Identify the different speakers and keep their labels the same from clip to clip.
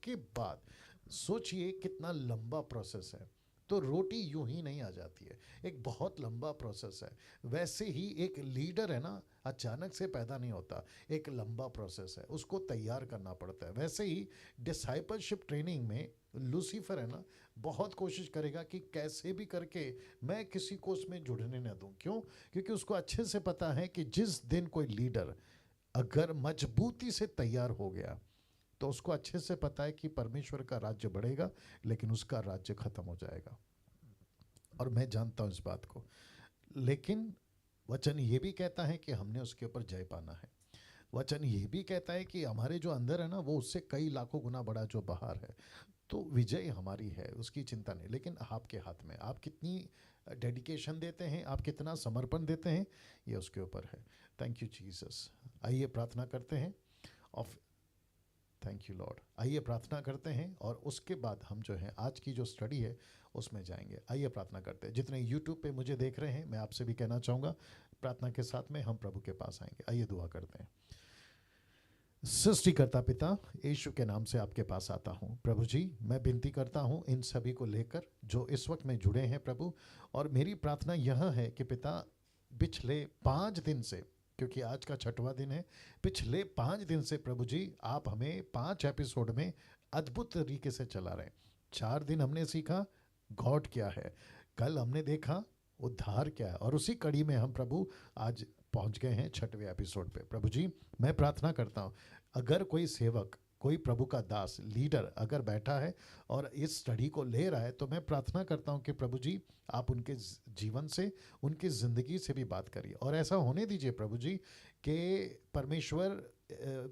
Speaker 1: उसके बाद सोचिए कितना लंबा प्रोसेस है। तो रोटी यूं ही नहीं आ जाती है, एक बहुत लंबा प्रोसेस है। वैसे ही एक लीडर है ना, अचानक से पैदा नहीं होता, एक लंबा प्रोसेस है, उसको तैयार करना पड़ता है। वैसे ही डिसाइपलशिप ट्रेनिंग में लूसीफर है ना, बहुत कोशिश करेगा कि कैसे भी करके मैं किसी को उसमें जुड़ने न दूं। क्यों? क्योंकि उसको अच्छे से पता है कि जिस दिन कोई लीडर अगर मजबूती से तैयार हो गया तो उसको अच्छे से पता है कि परमेश्वर का राज्य बढ़ेगा, लेकिन उसका राज्य खत्म हो जाएगा। और मैं जानता हूं इस बात को। लेकिन वचन ये भी कहता है कि हमने उसके ऊपर जय पाना है। वचन ये भी कहता है कि हमारे जो अंदर है ना, वो उससे कई लाखों गुना बड़ा जो बाहर है। तो विजय हमारी है, उसकी चिंता नहीं। लेकिन आपके हाथ में, आप कितनी डेडिकेशन देते हैं, आप कितना समर्पण देते हैं, ये उसके ऊपर है। Thank you Jesus. आइए प्रार्थना करते हैं। और थैंक यू लॉर्ड। आइए प्रार्थना करते हैं और उसके बाद हम जो है आज की जो स्टडी है उसमें जाएंगे। आइए प्रार्थना करते हैं। जितने यूट्यूब पे मुझे देख रहे हैं, मैं आपसे भी कहना चाहूँगा, प्रार्थना के साथ में हम प्रभु के पास आएंगे। आइए दुआ करते हैं। सृष्टिकर्ता पिता, यीशु के नाम से आपके पास आता हूँ प्रभु जी। मैं विनती करता हूँ इन सभी को लेकर जो इस वक्त में जुड़े हैं प्रभु। और मेरी प्रार्थना यह है कि पिता, पिछले 5 दिन से, क्योंकि आज का 6वां दिन है, पिछले 5 दिन से प्रभु जी आप हमें 5 एपिसोड में अद्भुत तरीके से चला रहे हैं। 4 दिन हमने सीखा गॉड क्या है, कल हमने देखा उद्धार क्या है, और उसी कड़ी में हम प्रभु आज पहुंच गए हैं 6वें एपिसोड पे। प्रभु जी मैं प्रार्थना करता हूँ, अगर कोई सेवक, कोई प्रभु का दास, लीडर अगर बैठा है और इस स्टडी को ले रहा है, तो मैं प्रार्थना करता हूं कि प्रभु जी आप उनके जीवन से, उनकी ज़िंदगी से भी बात करिए। और ऐसा होने दीजिए प्रभु जी कि परमेश्वर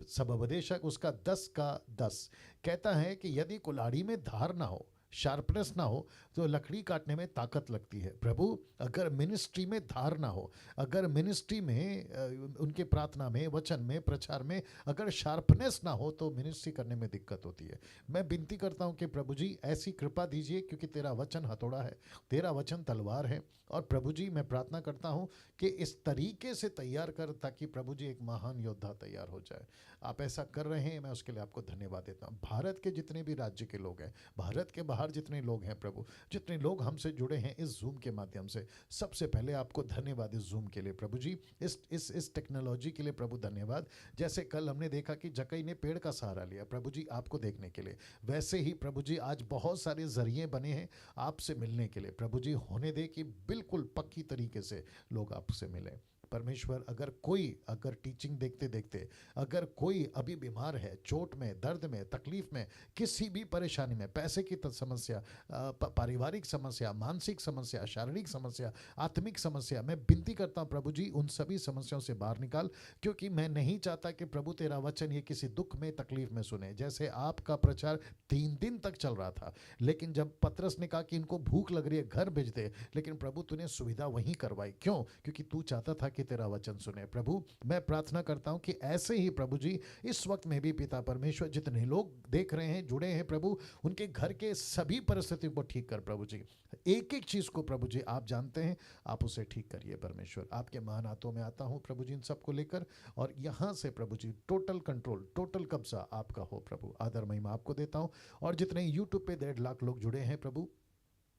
Speaker 1: सबोपदेशक उसका 10 का 10 कहता है कि यदि कुल्हाड़ी में धार ना हो, शार्पनेस ना हो, तो लकड़ी काटने में ताकत लगती है। प्रभु अगर मिनिस्ट्री में धार ना हो, अगर मिनिस्ट्री में उनके प्रार्थना में, वचन में, प्रचार में अगर शार्पनेस ना हो, तो मिनिस्ट्री करने में दिक्कत होती है। मैं विनती करता हूं कि प्रभु जी ऐसी कृपा दीजिए, क्योंकि तेरा वचन हथौड़ा है, तेरा वचन तलवार है। और प्रभु जी मैं प्रार्थना करता हूं कि इस तरीके से तैयार कर ताकि प्रभु जी एक महान योद्धा तैयार हो जाए। आप ऐसा कर रहे हैं, मैं उसके लिए आपको धन्यवाद देता हूँ। भारत के जितने भी राज्य के लोग हैं, भारत के बाहर जितने लोग हैं प्रभु, जितने लोग हमसे जुड़े हैं इस जूम के माध्यम से, सबसे पहले आपको धन्यवाद इस जूम के लिए प्रभु जी, इस टेक्नोलॉजी के लिए प्रभु धन्यवाद। जैसे कल हमने देखा कि जकई ने पेड़ का सहारा लिया प्रभु जी आपको देखने के लिए, वैसे ही प्रभु जी आज बहुत सारे जरिए बने हैं आपसे मिलने के लिए। प्रभु जी होने दे कि बिल्कुल पक्की तरीके से लोग आपसे मिलें। परमेश्वर अगर टीचिंग देखते देखते अगर कोई अभी बीमार है, चोट में, दर्द में, तकलीफ में, किसी भी परेशानी में, पैसे की समस्या, पारिवारिक समस्या, मानसिक समस्या, शारीरिक समस्या, आत्मिक समस्या, मैं विनती करता हूं प्रभु जी उन सभी समस्याओं से बाहर निकाल। क्योंकि मैं नहीं चाहता कि प्रभु तेरा वचन ये किसी दुख में, तकलीफ में सुने। जैसे आपका प्रचार 3 दिन तक चल रहा था, लेकिन जब पतरस ने कहा कि इनको भूख लग रही है, घर भेज दे, लेकिन प्रभु तूने सुविधा वहीं करवाई। क्यों? क्योंकि तू चाहता था कि तेरा वचन सुने। प्रभु मैं प्रार्थना करता हूं कि ऐसे ही प्रभु जी इस वक्त में भी पिता परमेश्वर जितने लोग देख रहे हैं, जुड़े हैं प्रभु, उनके घर के सभी परिस्थितियों को ठीक कर प्रभु जी। एक एक चीज को प्रभु जी आप जानते हैं, आप उसे ठीक करिए परमेश्वर। आपके महान हाथों में आता हूं प्रभु जी इन सबको लेकर, और यहां से प्रभु जी टोटल कंट्रोल, टोटल कब्जा आपका हो प्रभु। आदर महिमा आपको देता हूं। और जितने यूट्यूब पे 1.5 लाख लोग जुड़े हैं प्रभु,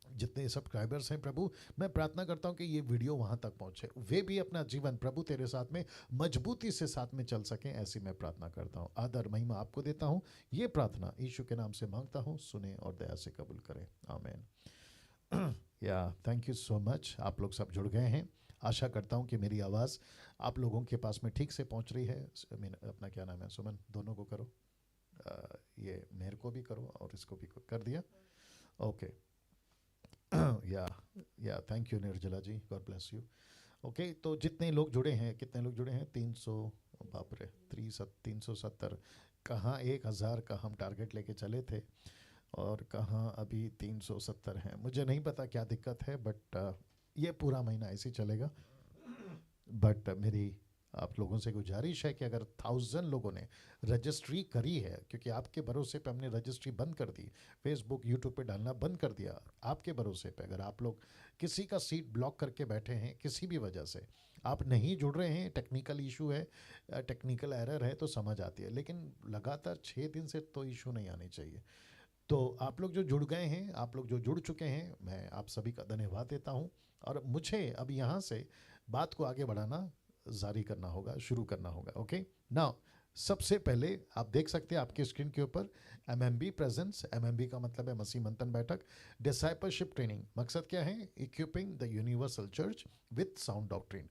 Speaker 1: जितने सब्सक्राइबर्स हैं प्रभु, मैं प्रार्थना करता हूं कि ये वीडियो वहां तक पहुंचे, वे भी अपना जीवन प्रभु तेरे साथ में मजबूती से साथ में चल सकें, ऐसी मैं प्रार्थना करता हूं। आदर महिमा आपको देता हूं। ये प्रार्थना यीशु के नाम से मांगता हूं, सुने और दया से कबूल करें, आमीन। या थैंक यू सो मच। आप लोग सब जुड़ गए हैं। आशा करता हूं कि मेरी आवाज़ आप लोगों के पास में ठीक से पहुंच रही है। अपना क्या नाम है, सुमन, दोनों को करो, ये मेरे को भी करो और इसको भी कर दिया, ओके। या थैंक यू निर्जला जी, गॉड ब्लेस यू। ओके, तो जितने लोग जुड़े हैं, कितने लोग जुड़े हैं, 300, बाप रे, 370, कहाँ 1000 का हम टारगेट लेके चले थे और कहाँ अभी 370 हैं। मुझे नहीं पता क्या दिक्कत है, बट ये पूरा महीना ऐसे ही चलेगा। बट मेरी आप लोगों से गुजारिश है कि अगर 1000 लोगों ने रजिस्ट्री करी है, क्योंकि आपके भरोसे पे हमने रजिस्ट्री बंद कर दी, फेसबुक यूट्यूब पे डालना बंद कर दिया, आपके भरोसे पे अगर आप लोग किसी का सीट ब्लॉक करके बैठे हैं किसी भी वजह से, आप नहीं जुड़ रहे हैं, टेक्निकल इशू है, टेक्निकल एरर है तो समझ आती है, लेकिन लगातार 6 दिन से तो इशू नहीं आनी चाहिए। तो आप लोग जो जुड़ गए हैं, आप लोग जो जुड़ चुके हैं, मैं आप सभी का धन्यवाद देता हूं। और मुझे अब यहाँ से बात को आगे बढ़ाना जारी करना होगा, शुरू करना होगा। ओके, नाउ सबसे पहले आप देख सकते हैं आपके स्क्रीन के ऊपर एमएमबी प्रेजेंस। एमएमबी का मतलब है मसीह मंथन बैठक डिसाइपलशिप ट्रेनिंग। मकसद क्या है? Equipping the universal church with sound doctrine.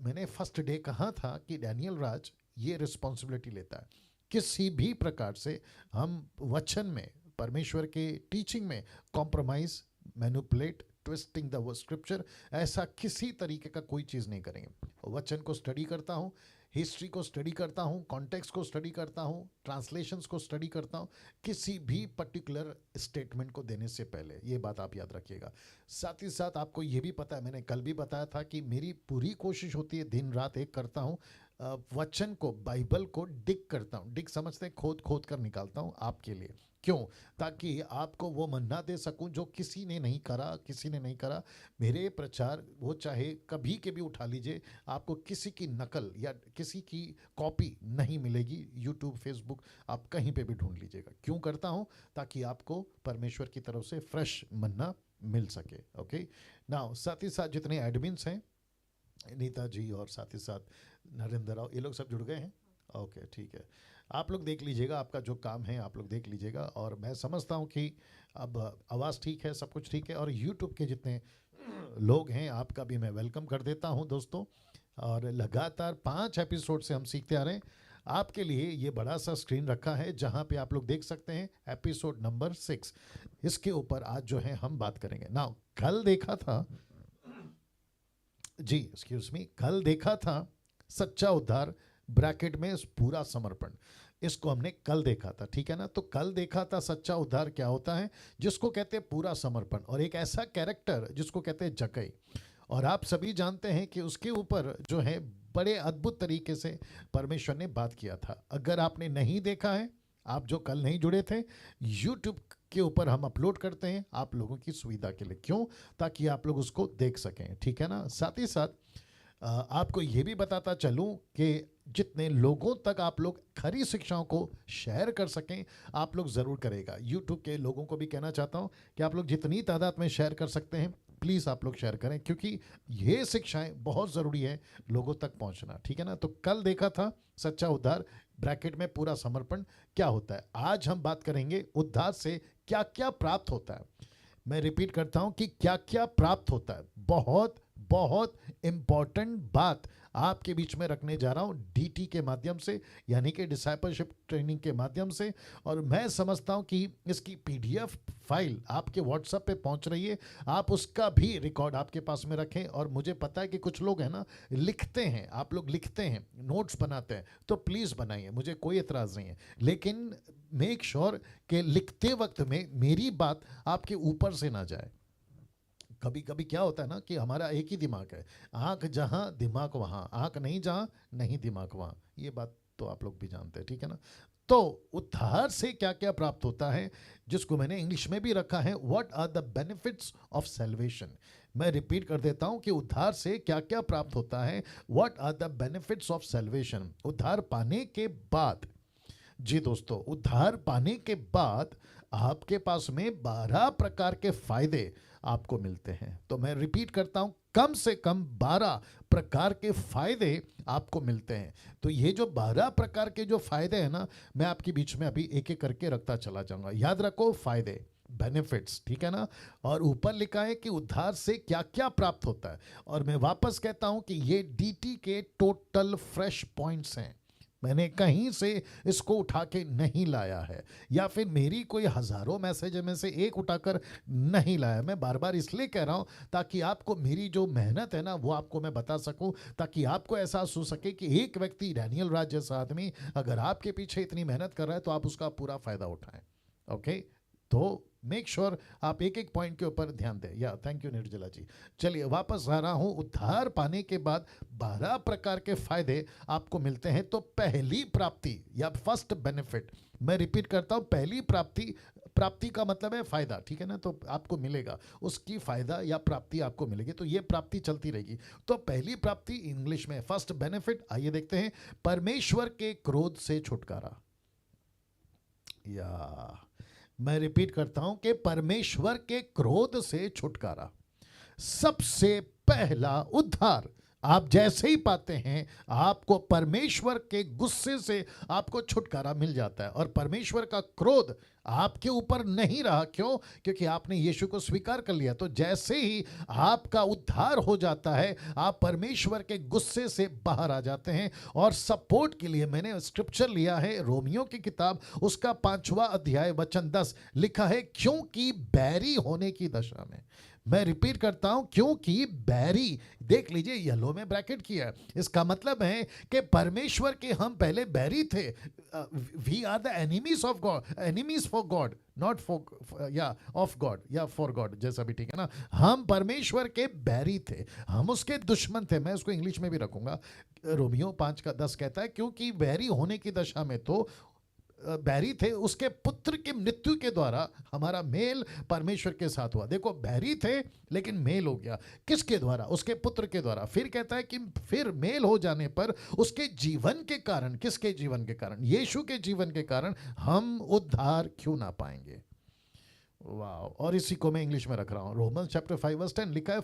Speaker 1: मैंने फर्स्ट डे कहा था कि डैनियल राज ये रिस्पॉन्सिबिलिटी लेता है, किसी भी प्रकार से हम वचन में, परमेश्वर के टीचिंग में compromise, manipulate, twisting the scripture, ऐसा किसी तरीके का कोई चीज़ नहीं करेंगे। वचन को स्टडी करता हूँ, हिस्ट्री को स्टडी करता हूँ, कॉन्टेक्स्ट को स्टडी करता हूँ, ट्रांसलेशंस को स्टडी करता हूँ, किसी भी पर्टिकुलर स्टेटमेंट को देने से पहले। ये बात आप याद रखिएगा। साथ ही साथ आपको ये भी पता है, मैंने कल भी बताया था कि मेरी पूरी कोशिश होती है, दिन रात एक करता हूँ, वचन को, बाइबल को डिग करता हूँ। डिग समझते हैं, खोद खोद कर निकालता हूँ आपके लिए। क्यों? ताकि आपको वो मन्ना दे सकूं जो किसी ने नहीं करा, किसी ने नहीं करा। मेरे प्रचार, वो चाहे कभी के भी उठा लीजिए, आपको किसी की नकल या किसी की कॉपी नहीं मिलेगी। यूट्यूब, फेसबुक, आप कहीं पे भी ढूंढ लीजिएगा। क्यों करता हूं? ताकि आपको परमेश्वर की तरफ से फ्रेश मन्ना मिल सके। ओके, नाउ साथ ही साथ जितने एडमिन्स हैं, नीता जी और साथ ही साथ नरेंद्र राव, ये लोग सब जुड़ गए हैं। ओके, ठीक है, आप लोग देख लीजिएगा, आपका जो काम है आप लोग देख लीजिएगा। और मैं समझता हूँ कि अब आवाज़ ठीक है, सब कुछ ठीक है। और यूट्यूब के जितने लोग हैं, आपका भी मैं वेलकम कर देता हूँ दोस्तों। और लगातार 5 एपिसोड से हम सीखते आ रहे हैं। आपके लिए ये बड़ा सा स्क्रीन रखा है जहाँ पे आप लोग देख सकते हैं एपिसोड नंबर 6। इसके ऊपर आज जो है हम बात करेंगे। नाउ कल देखा था जी, एक्सक्यूज मी, कल देखा था सच्चा उद्धार ब्रैकेट में पूरा समर्पण। इसको हमने कल देखा था, ठीक है ना। तो कल देखा था सच्चा उद्धार क्या होता है, जिसको कहते हैं पूरा समर्पण, और एक ऐसा कैरेक्टर जिसको कहते हैं जक्कई। और आप सभी जानते हैं कि उसके ऊपर जो है बड़े अद्भुत तरीके से परमेश्वर ने बात किया था। अगर आपने नहीं देखा है, आप जो कल नहीं जुड़े थे, यूट्यूब के ऊपर हम अपलोड करते हैं आप लोगों की सुविधा के लिए। क्यों? ताकि आप लोग उसको देख सकें, ठीक है ना। साथ ही साथ आपको ये भी बताता चलूं कि जितने लोगों तक आप लोग खरी शिक्षाओं को शेयर कर सकें, आप लोग ज़रूर करेगा। यूट्यूब के लोगों को भी कहना चाहता हूं कि आप लोग जितनी तादाद में शेयर कर सकते हैं, प्लीज़ आप लोग शेयर करें, क्योंकि ये शिक्षाएं बहुत ज़रूरी है लोगों तक पहुंचना, ठीक है ना। तो कल देखा था सच्चा उद्धार ब्रैकेट में पूरा समर्पण क्या होता है। आज हम बात करेंगे उद्धार से क्या क्या प्राप्त होता है। मैं रिपीट करता हूं कि क्या क्या प्राप्त होता है। बहुत बहुत इंपॉर्टेंट बात आपके बीच में रखने जा रहा हूं डीटी के माध्यम से, यानी कि डिसाइपलशिप ट्रेनिंग के माध्यम से। और मैं समझता हूं कि इसकी पीडीएफ फाइल आपके व्हाट्सएप पे पहुंच रही है, आप उसका भी रिकॉर्ड आपके पास में रखें। और मुझे पता है कि कुछ लोग हैं ना, लिखते हैं, आप लोग लिखते हैं, नोट्स बनाते हैं, तो प्लीज़ बनाइए, मुझे कोई एतराज़ नहीं है। लेकिन मेक श्योर कि लिखते वक्त में मेरी बात आपके ऊपर से ना जाए। कभी कभी क्या होता है ना कि हमारा एक ही दिमाग है, आंख जहां दिमाग वहां, आंख नहीं जहां नहीं दिमाग वहां। ये बात तो आप लोग भी जानते हैं, ठीक है ना। तो उद्धार से क्या क्या प्राप्त होता है, जिसको मैंने इंग्लिश में भी रखा है, what are the benefits of salvation. मैं रिपीट कर देता हूं कि उद्धार से क्या क्या प्राप्त होता है, what are the benefits of salvation. उद्धार पाने के बाद, जी दोस्तों, उद्धार पाने के बाद आपके पास में 12 प्रकार के फायदे आपको मिलते हैं। तो मैं रिपीट करता हूं, कम से कम 12 प्रकार के फायदे आपको मिलते हैं। तो ये जो 12 प्रकार के जो फायदे हैं ना, मैं आपके बीच में अभी एक एक करके रखता चला जाऊंगा। याद रखो, फायदे, बेनिफिट्स, ठीक है ना। और ऊपर लिखा है कि उद्धार से क्या क्या प्राप्त होता है। और मैं वापस कहता हूं कि ये डीटी के टोटल फ्रेश पॉइंट्स हैं, मैंने कहीं से इसको उठा के नहीं लाया है, या फिर मेरी कोई हज़ारों मैसेज में से एक उठाकर नहीं लाया। मैं बार बार इसलिए कह रहा हूं ताकि आपको मेरी जो मेहनत है ना, वो आपको मैं बता सकूं, ताकि आपको एहसास हो सके कि एक व्यक्ति, डैनियल राज जैसा आदमी, अगर आपके पीछे इतनी मेहनत कर रहा है तो आप उसका पूरा फ़ायदा उठाएं। ओके, तो मेक श्योर आप एक एक पॉइंट के ऊपर ध्यान दें। या थैंक यू निर्जला जी। चलिए वापस आ रहा हूं। उद्धार पाने के बाद 12 प्रकार के फायदे आपको मिलते हैं। तो पहली प्राप्ति या फर्स्ट बेनिफिट, मैं रिपीट करता हूं, पहली प्राप्ति, प्राप्ति का मतलब है फायदा, ठीक है ना, तो आपको मिलेगा उसकी फायदा या प्राप्ति आपको मिलेगी, तो ये प्राप्ति चलती रहेगी। तो पहली प्राप्ति इंग्लिश में फर्स्ट बेनिफिट, आइए देखते हैं, परमेश्वर के क्रोध से छुटकारा। या मैं रिपीट करता हूं कि परमेश्वर के क्रोध से छुटकारा। सबसे पहला उद्धार आप जैसे ही पाते हैं, आपको परमेश्वर के गुस्से से आपको छुटकारा मिल जाता है और परमेश्वर का क्रोध आपके ऊपर नहीं रहा। क्यों? क्योंकि आपने यीशु को स्वीकार कर लिया। तो जैसे ही आपका उद्धार हो जाता है, आप परमेश्वर के गुस्से से बाहर आ जाते हैं। और सपोर्ट के लिए मैंने स्क्रिप्चर लिया है रोमियो की किताब, उसका 5वां अध्याय वचन 10, लिखा है क्योंकि बैरी होने की दशा में, मैं रिपीट करता हूं, क्योंकि बैरी, देख लीजिए येलो में ब्रैकेट किया है, इसका मतलब है कि परमेश्वर के हम पहले बैरी थे। We are the enemies of God, enemies for God, not for या ऑफ गॉड या फॉर गॉड, जैसा भी, ठीक है ना। हम परमेश्वर के बैरी थे, हम उसके दुश्मन थे। मैं उसको इंग्लिश में भी रखूंगा। रोमियो 5:10 कहता है क्योंकि बैरी होने की दशा में तो बैरी थे, उसके पुत्र की मृत्यु के द्वारा हमारा मेल परमेश्वर के साथ हुआ। देखो, बैरी थे लेकिन मेल हो गया, किसके द्वारा? उसके पुत्र के द्वारा। फिर कहता है कि फिर मेल हो जाने पर उसके जीवन के कारण, किसके जीवन के कारण? यीशु के जीवन के कारण हम उद्धार क्यों ना पाएंगे? वाह। और इसी को मैं इंग्लिश में रख रहा हूं, रोमन्स चैप्टर 5:10 लिखा है,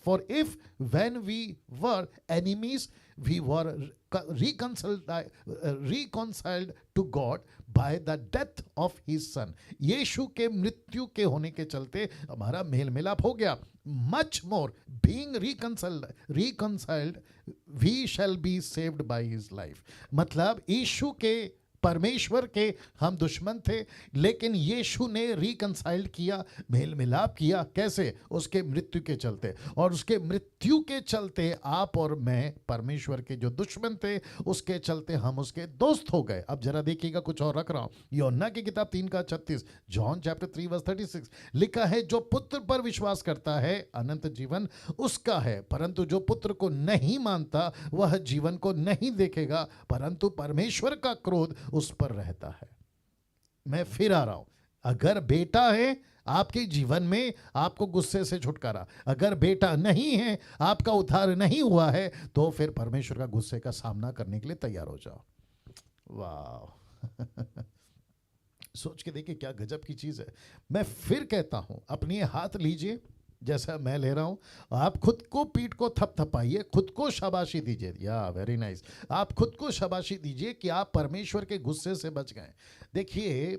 Speaker 1: For if when we were enemies, we were reconciled to God by the death of his son. यीशु के मृत्यु के होने के चलते हमारा मेल मिलाप हो गया। Much more being reconciled, we shall be saved by his life. मतलब यीशु के, परमेश्वर के हम दुश्मन थे, लेकिन यीशु ने रिकंसाइल्ड किया, मेल मिलाप किया। कैसे? उसके मृत्यु के चलते। और उसके मृत्यु के चलते आप और मैं परमेश्वर के जो दुश्मन थे, उसके चलते हम उसके दोस्त हो गए। अब जरा देखिएगा, कुछ और रख रहा हूं, यूहन्ना की किताब 3:36, जॉन चैप्टर 3:36 लिखा है, जो पुत्र पर विश्वास करता है अनंत जीवन उसका है, परंतु जो पुत्र को नहीं मानता वह जीवन को नहीं देखेगा, परंतु परमेश्वर का क्रोध उस पर रहता है। मैं फिर आ रहा हूं, अगर बेटा है आपके जीवन में, आपको गुस्से से छुटकारा। अगर बेटा नहीं है, आपका उद्धार नहीं हुआ है, तो फिर परमेश्वर का गुस्से का सामना करने के लिए तैयार हो जाओ। वाह। सोच के देखिए क्या गजब की चीज है। मैं फिर कहता हूं, अपने हाथ लीजिए जैसा मैं ले रहा हूं, आप खुद को पीठ को थपथपाइए, खुद को शाबाशी दीजिए। या वेरी नाइस। आप खुद को शाबाशी दीजिए कि आप परमेश्वर के गुस्से से बच गए। देखिए,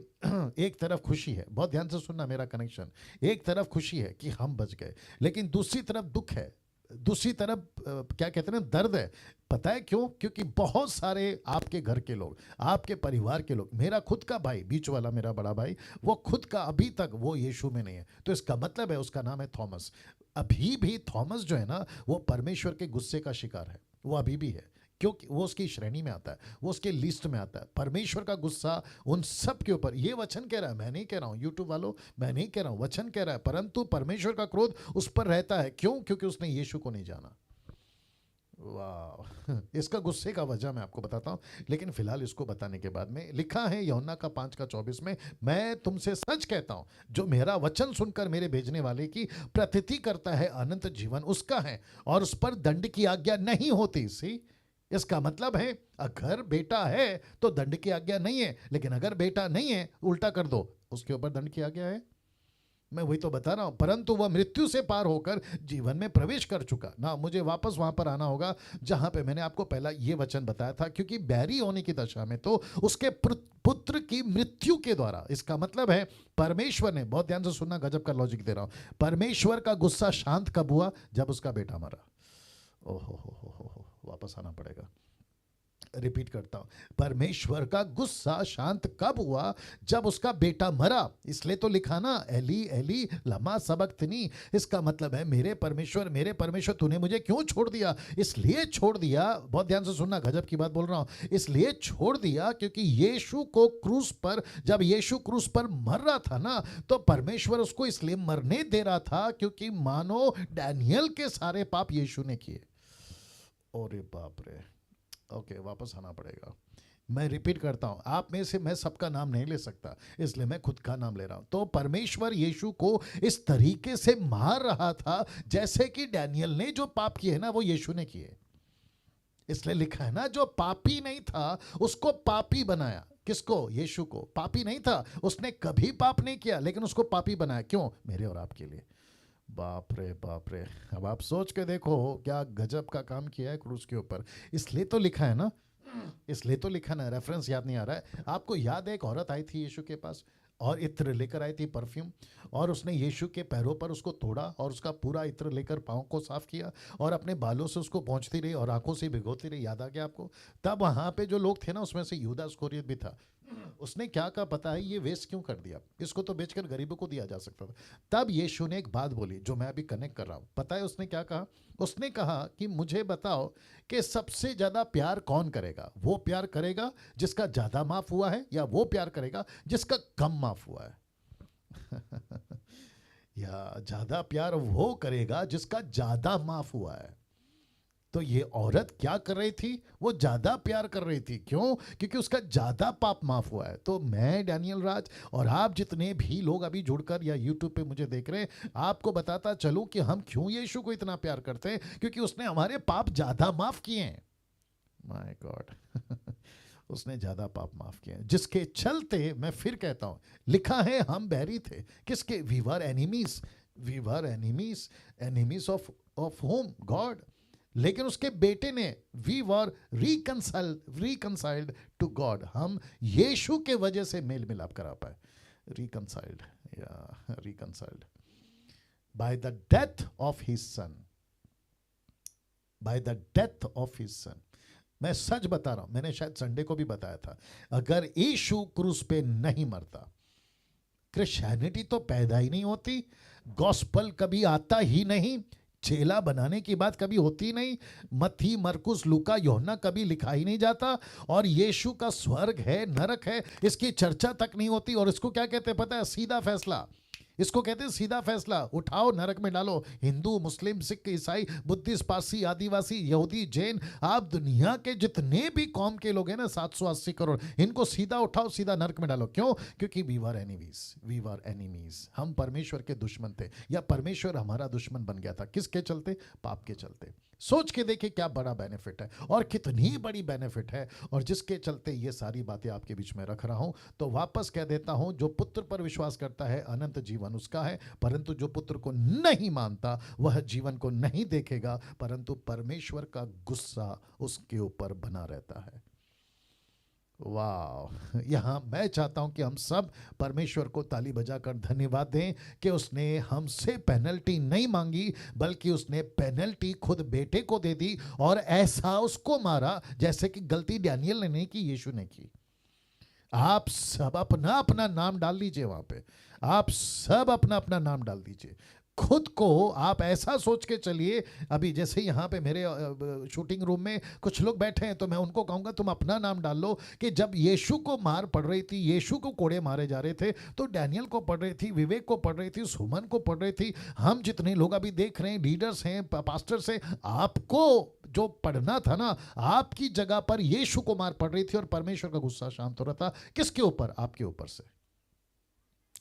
Speaker 1: एक तरफ खुशी है, बहुत ध्यान से सुनना मेरा कनेक्शन, एक तरफ खुशी है कि हम बच गए, लेकिन दूसरी तरफ दुख है, दूसरी तरफ क्या कहते हैं ना, दर्द है। पता है क्यों? क्योंकि बहुत सारे आपके घर के लोग, आपके परिवार के लोग, मेरा खुद का भाई, बीच वाला मेरा बड़ा भाई, वो खुद का अभी तक वो यीशु में नहीं है। तो इसका मतलब है, उसका नाम है थॉमस। अभी भी थॉमस जो है ना, वो परमेश्वर के गुस्से का शिकार है, वो अभी भी है, क्योंकि वो उसकी श्रेणी में आता है, वो उसके लिस्ट में आता है। परमेश्वर का गुस्सा उन सब के ऊपर, ये वचन कह रहा है, मैं नहीं कह रहा हूं, यूट्यूब वालों, मैं नहीं कह रहा हूं, वचन कह रहा है, परंतु परमेश्वर का क्रोध उस पर रहता है। क्यों? क्योंकि उसने यीशु को नहीं जाना। वाह। इसका गुस्से का वजह मैं आपको बताता हूं, लेकिन फिलहाल इसको बताने के बाद में लिखा है यूहन्ना का 5:24 में, मैं तुमसे सच कहता हूं, जो मेरा वचन सुनकर मेरे भेजने वाले की प्रतीति करता है अनंत जीवन उसका है, और उस पर दंड की आज्ञा नहीं होती। सी, इसका मतलब है, अगर बेटा है तो दंड की आज्ञा नहीं है, लेकिन अगर बेटा नहीं है, उल्टा कर दो, उसके ऊपर दंड की आज्ञा है। मैं वही तो बता रहा हूं, परंतु वह मृत्यु से पार होकर जीवन में प्रवेश कर चुका ना। मुझे वापस वहां पर आना होगा जहां पे मैंने आपको पहला ये वचन बताया था, क्योंकि बैरी होने की दशा में तो उसके पुत्र की मृत्यु के द्वारा, इसका मतलब है परमेश्वर ने, बहुत ध्यान से सुनना, गजब का लॉजिक दे रहा हूं, परमेश्वर का गुस्सा शांत कब हुआ? जब उसका बेटा मरा। ओहो हो, वापस आना पड़ेगा। रिपीट करता हूं, परमेश्वर का गुस्सा शांत कब हुआ? जब उसका बेटा मरा। इसलिए तो लिखा ना, एली एली लमा सबक्तनी। इसका मतलब है मेरे परमेश्वर तूने मुझे क्यों छोड़ दिया? इसलिए छोड़ दिया, बहुत ध्यान से सुनना, गजब की बात बोल रहा हूं, इसलिए छोड़ दिया क्योंकि यीशु को क्रूस पर, जब यीशु क्रूस पर मर रहा था ना, तो परमेश्वर उसको इसलिए मरने दे रहा था क्योंकि मानो डैनियल के सारे पाप यीशु ने किए। अरे बाप रे, ओके वापस आना पड़ेगा। मैं रिपीट करता हूं, आप में से मैं सबका नाम नहीं ले सकता, इसलिए मैं खुद का नाम ले रहा हूं। तो परमेश्वर यीशु को इस तरीके से मार रहा था जैसे कि डैनियल ने जो पाप किए ना वो यीशु ने किए। इसलिए लिखा है ना, जो पापी नहीं था उसको पापी बनाया। किसको? यीशु को। पापी नहीं था, उसने कभी पाप नहीं किया, लेकिन उसको पापी बनाया। क्यों? मेरे और आपके लिए। बाप रे बाप रे, अब आप सोच के देखो क्या गजब का काम किया है क्रूस के ऊपर। इसलिए तो लिखा है ना, इसलिए तो लिखा ना, रेफरेंस याद नहीं आ रहा है आपको। याद है एक औरत आई थी यीशु के पास और इत्र लेकर आई थी, परफ्यूम, और उसने यीशु के पैरों पर उसको तोड़ा और उसका पूरा इत्र लेकर पाँव को साफ किया और अपने बालों से उसको पहुंचती रही और आंखों से भिगोती रही। याद आ गया आपको? तब वहां पे जो लोग थे ना, उसमें से यूदा इस्करियोत भी था। उसने क्या कहा पता है? ये वेस्ट क्यों कर दिया, इसको तो बेचकर गरीबों को दिया जा सकता था। तब यीशु ने एक बात बोली जो मैं अभी कनेक्ट कर रहा हूं। पता है उसने क्या कहा? उसने कहा कि मुझे बताओ कि सबसे ज्यादा प्यार कौन करेगा? वो प्यार करेगा जिसका ज्यादा माफ हुआ है, या वो प्यार करेगा जिसका कम माफ हुआ है? या ज्यादा प्यार वो करेगा जिसका ज्यादा माफ हुआ है। तो ये औरत क्या कर रही थी? वो ज्यादा प्यार कर रही थी। क्यों? क्योंकि उसका ज्यादा पाप माफ हुआ है। तो मैं डैनियल राज और आप जितने भी लोग अभी जुड़कर या यूट्यूब पे मुझे देख रहे हैं, आपको बताता चलूं कि हम क्यों यीशु को इतना प्यार करते हैं, क्योंकि उसने हमारे पाप ज्यादा माफ किए हैं। माय गॉड उसने ज्यादा पाप माफ किए हैं, जिसके चलते मैं फिर कहता हूं, लिखा है हम बैरी थे। किसके? We were enemies, we were enemies, enemies of whom? God. लेकिन उसके बेटे ने we were reconciled to God. हम यीशु के वजह से मेल मिलाप करा पाए। रिकंसाइल्ड, या reconciled by the death of his son, by the death of his son. मैं सच बता रहा हूं, मैंने शायद संडे को भी बताया था, अगर यीशु क्रूस पे नहीं मरता, क्रिश्चियनिटी तो पैदा ही नहीं होती, गॉस्पल कभी आता ही नहीं, चेला बनाने की बात कभी होती नहीं, मत्ती मरकुस लूका यूहन्ना कभी लिखा ही नहीं जाता, और यीशु का स्वर्ग है नरक है इसकी चर्चा तक नहीं होती। और इसको क्या कहते हैं पता है? सीधा फैसला। इसको कहते हैं सीधा फैसला। उठाओ नरक में डालो, हिंदू मुस्लिम सिख ईसाई बुद्धिस्ट पारसी आदिवासी यहूदी जैन, आप दुनिया के जितने भी कौम के लोग हैं ना, 780 करोड़, इनको सीधा उठाओ, सीधा नरक में डालो। क्यों? क्योंकि we were enemies, we were enemies. हम परमेश्वर के दुश्मन थे, या परमेश्वर हमारा दुश्मन बन गया था। किसके चलते? पाप के चलते। सोच के देखिए क्या बड़ा बेनिफिट है और कितनी बड़ी बेनिफिट है, और जिसके चलते ये सारी बातें आपके बीच में रख रहा हूं। तो वापस कह देता हूं, जो पुत्र पर विश्वास करता है अनंत जीवन उसका है, परंतु जो पुत्र को नहीं मानता वह जीवन को नहीं देखेगा, परंतु परमेश्वर का गुस्सा उसके ऊपर बना रहता है। वाह! यहाँ मैं चाहता हूं कि हम सब परमेश्वर को ताली बजाकर धन्यवाद दें कि उसने हमसे पेनल्टी नहीं मांगी, बल्कि उसने पेनल्टी खुद बेटे को दे दी, और ऐसा उसको मारा जैसे कि गलती डैनियल ने नहीं की, यीशु ने की। आप सब अपना अपना नाम डाल लीजिए वहां पे, आप सब अपना अपना नाम डाल दीजिए। खुद को आप ऐसा सोच के चलिए। अभी जैसे यहाँ पे मेरे शूटिंग रूम में कुछ लोग बैठे हैं, तो मैं उनको कहूँगा तुम अपना नाम डाल लो कि जब यीशु को मार पड़ रही थी, यीशु को कोड़े मारे जा रहे थे, तो डैनियल को पड़ रही थी, विवेक को पड़ रही थी, सुमन को पड़ रही थी, हम जितने लोग अभी देख रहे हैं, लीडर्स हैं, पास्टर्स हैं, आपको जो पढ़ना था ना, आपकी जगह पर यीशु को मार पड़ रही थी और परमेश्वर का गुस्सा शांत हो रहा था। किसके ऊपर? आपके ऊपर से।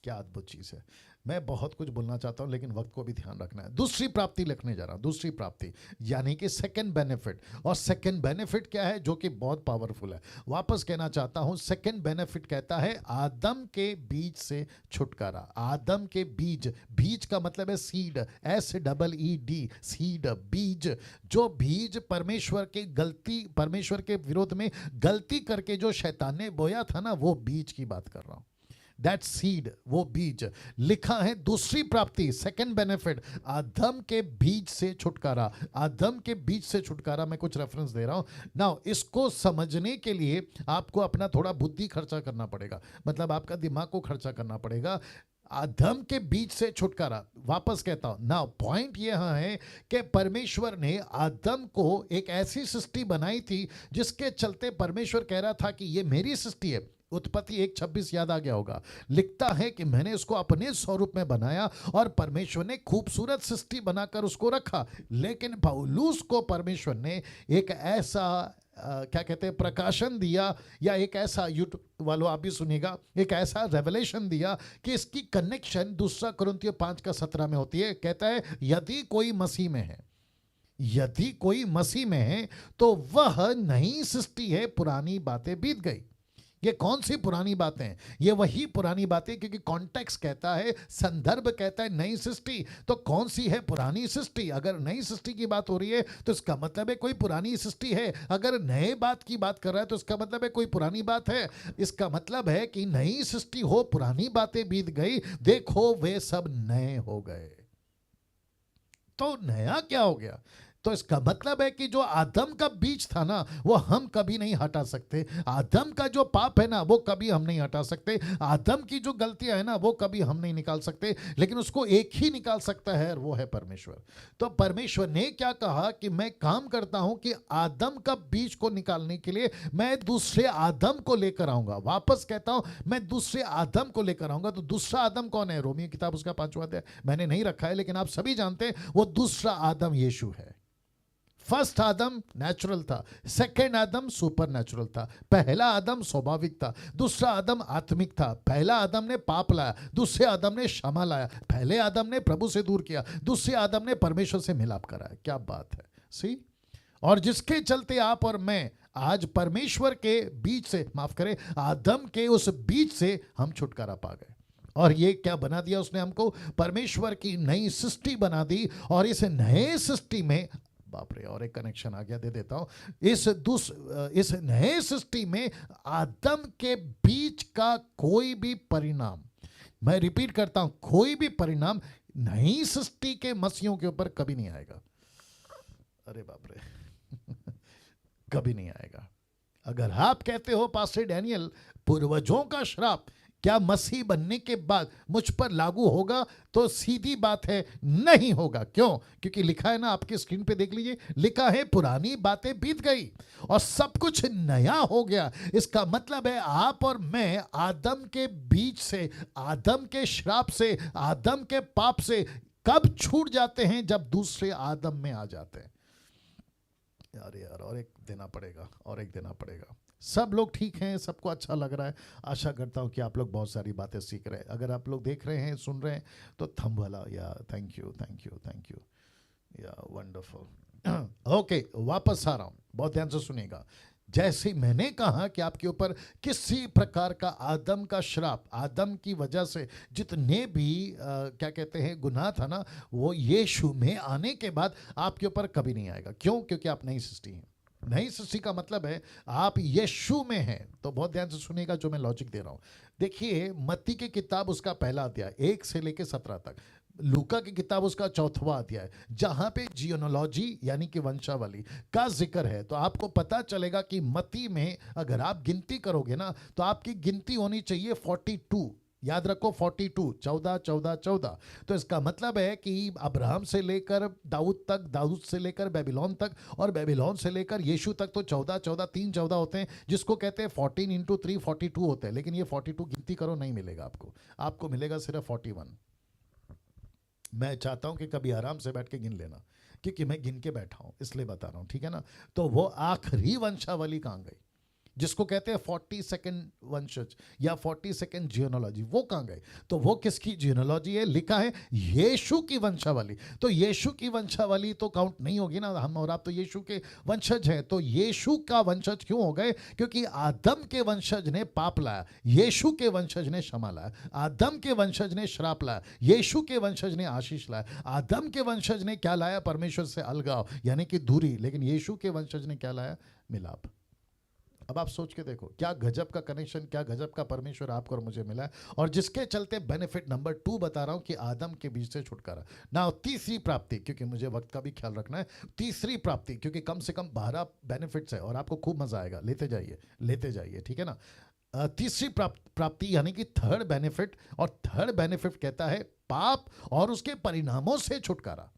Speaker 1: क्या अद्भुत चीज है। मैं बहुत कुछ बोलना चाहता हूं, लेकिन वक्त को भी ध्यान रखना है। दूसरी प्राप्ति लिखने जा रहा हूं, दूसरी प्राप्ति यानी कि सेकंड बेनिफिट। और सेकंड बेनिफिट क्या है? जो कि बहुत पावरफुल है। वापस कहना चाहता हूं, सेकंड बेनिफिट कहता है आदम के बीज से छुटकारा। आदम के बीज, बीज का मतलब है सीड, SEED, सीड, बीज। जो बीज परमेश्वर के विरोध में गलती करके जो शैतान ने बोया था ना, वो बीज की बात कर रहा हूं। दैट सीड, वो बीज, लिखा है दूसरी प्राप्ति, सेकंड बेनिफिट, आदम के बीज से छुटकारा। आदम के बीज से छुटकारा, मैं कुछ रेफरेंस दे रहा हूं नाउ। इसको समझने के लिए आपको अपना थोड़ा बुद्धि खर्चा करना पड़ेगा, मतलब आपका दिमाग को खर्चा करना पड़ेगा। आदम के बीच से छुटकारा, वापस कहता हूं ना, पॉइंट यह है कि परमेश्वर ने आदम को एक ऐसी सृष्टि बनाई थी जिसके चलते परमेश्वर कह रहा था कि ये मेरी सृष्टि है। उत्पत्ति 1:26 याद आ गया होगा, लिखता है कि मैंने उसको अपने स्वरूप में बनाया, और परमेश्वर ने खूबसूरत सृष्टि बनाकर उसको रखा। लेकिन पौलुस को परमेश्वर ने एक ऐसा क्या कहते हैं प्रकाशन दिया, या एक ऐसा, यूट्यूब वालों आप भी सुनिएगा, एक ऐसा रेवलेशन दिया कि इसकी कनेक्शन 2 कुरिन्थियों 5:17 में होती है। कहता है यदि कोई मसीह में है, यदि कोई मसीह में है तो वह नई सृष्टि है, पुरानी बातें बीत गई। ये कौन सी पुरानी बातें हैं? ये वही पुरानी बातें, क्योंकि कॉन्टेक्स्ट कहता है, संदर्भ कहता है नई सृष्टि। तो कौन सी है पुरानी सृष्टि? अगर नई सृष्टि की बात हो रही है तो इसका मतलब है कोई पुरानी सृष्टि है। अगर नए बात की बात कर रहा है तो इसका मतलब है कोई पुरानी बात है। इसका मतलब है कि नई सृष्टि हो, पुरानी बातें बीत गई, देखो वे सब नए हो गए। तो नया क्या हो गया? तो इसका मतलब है कि जो आदम का बीज था ना, वो हम कभी नहीं हटा सकते। आदम का जो पाप है ना, वो कभी हम नहीं हटा सकते। आदम की जो गलतियां है ना, वो कभी हम नहीं निकाल सकते। लेकिन उसको एक ही निकाल सकता है, और वो है परमेश्वर। तो परमेश्वर ने क्या कहा कि मैं काम करता हूं कि आदम का बीज को निकालने के लिए मैं दूसरे आदम को लेकर आऊंगा। वापस कहता हूं, मैं दूसरे आदम को लेकर आऊंगा। तो दूसरा आदम कौन है? रोमियो किताब उसका 5वां अध्याय मैंने नहीं रखा है, लेकिन आप सभी जानते हैं वो दूसरा आदम यीशु है। फर्स्ट आदम नेचुरल था, सेकेंड आदम सुपर नेचुरल था। पहला आदम स्वाभाविक था, दूसरा आदम आत्मिक था। पहला आदम ने पाप लाया, दूसरे आदम ने क्षमा लाया। पहले आदम ने प्रभु से दूर किया, दूसरे आदम ने परमेश्वर से मिलाप कराया। क्या बात है, सी। और जिसके चलते आप और मैं आज परमेश्वर के बीच से, माफ करें, आदम के उस बीच से हम छुटकारा पा गए। और ये क्या बना दिया उसने हमको? परमेश्वर की नई सृष्टि बना दी। और इस नए सृष्टि में, बाप रे, और एक कनेक्शन आ गया, दे देता हूं। इस नए सृष्टि में आदम के बीच का कोई भी परिणाम, मैं रिपीट करता हूं, कोई भी परिणाम नई सृष्टि के मसीहों के ऊपर कभी नहीं आएगा। अरे बाप रे कभी नहीं आएगा। अगर आप कहते हो पास्टर डैनियल, पूर्वजों का श्राप क्या मसीह बनने के बाद मुझ पर लागू होगा? तो सीधी बात है, नहीं होगा। क्यों? क्योंकि लिखा है ना, आपके स्क्रीन पे देख लीजिए, लिखा है पुरानी बातें बीत गई और सब कुछ नया हो गया। इसका मतलब है आप और मैं आदम के बीच से, आदम के श्राप से, आदम के पाप से कब छूट जाते हैं? जब दूसरे आदम में आ जाते हैं। यार और एक देना पड़ेगा, और एक देना पड़ेगा। सब लोग ठीक हैं, सबको अच्छा लग रहा है। आशा करता हूं कि आप लोग बहुत सारी बातें सीख रहे हैं। अगर आप लोग देख रहे हैं, सुन रहे हैं, तो थंब वाला, या thank you thank you thank you, या वंडरफुल। ओके, वापस आ रहा हूं, बहुत ध्यान से सुनिएगा। जैसे मैंने कहा कि आपके ऊपर किसी प्रकार का आदम का श्राप, आदम की वजह से जितने भी क्या कहते हैं गुनाह था ना, वो यीशु में आने के बाद आपके ऊपर कभी नहीं आएगा। क्यों? क्योंकि आप नई सृष्टि हैं। नई सृष्टि का मतलब है आप यीशु में हैं। तो बहुत ध्यान से सुनिएगा जो मैं लॉजिक दे रहा हूं। देखिए, मत्ती की किताब उसका पहला अध्याय 1 से लेकर 17 तक, लूका की किताब उसका 4वां अध्याय, जहां पे जियोनोलॉजी यानी कि वंशावली का जिक्र है। तो आपको पता चलेगा कि मत्ती में अगर आप गिनती करोगे ना, तो आपकी गिनती होनी चाहिए 42। याद रखो 42, 14 14 14। तो इसका मतलब है कि अब्राहम से लेकर दाऊद तक, दाऊद से लेकर बेबीलोन तक, और बेबीलोन से लेकर यीशु तक, तो 14 14 3 14 होते हैं, जिसको कहते हैं 14 × 3 42 होते हैं। लेकिन ये 42 गिनती करो नहीं मिलेगा आपको, आपको मिलेगा सिर्फ 41। मैं चाहता हूं कि कभी आराम से बैठ के गिन लेना, क्योंकि मैं गिन के बैठा हूं, इसलिए बता रहा हूं, ठीक है ना। तो वो आखिरी वंशावली कहां गई, जिसको कहते हैं 42nd वंशज या 42nd जियोनोलॉजी, वो कहां गए? तो वो किसकी जियोनोलॉजी है? लिखा है यीशु की वंशावली। तो यीशु की वंशावली तो काउंट नहीं होगी ना, हम और आप तो यीशु के वंशज हैं। तो यीशु का वंशज क्यों हो गए? क्योंकि आदम के वंशज ने पाप लाया, यीशु के वंशज ने क्षमा लाया। आदम के वंशज ने श्राप लाया, यीशु के वंशज ने आशीष लाया। आदम के वंशज ने क्या लाया? परमेश्वर से अलगाव यानी कि दूरी। लेकिन यीशु के वंशज ने क्या लाया? मिलाप। अब आप सोच के देखो क्या गजब का कनेक्शन, क्या गजब का परमेश्वर आपको और मुझे मिला है, और जिसके चलते बेनिफिट नंबर 2 बता रहा हूं कि आदम के बीच से छुटकारा। ना तीसरी प्राप्ति, क्योंकि मुझे वक्त का भी ख्याल रखना है, तीसरी प्राप्ति, क्योंकि कम से कम 12 बेनिफिट्स है और आपको खूब मजा आएगा, लेते जाइए, ठीक है ना। तीसरी प्राप्ति यानी कि थर्ड बेनिफिट, और थर्ड बेनिफिट कहता है पाप और उसके परिणामों से छुटकारा।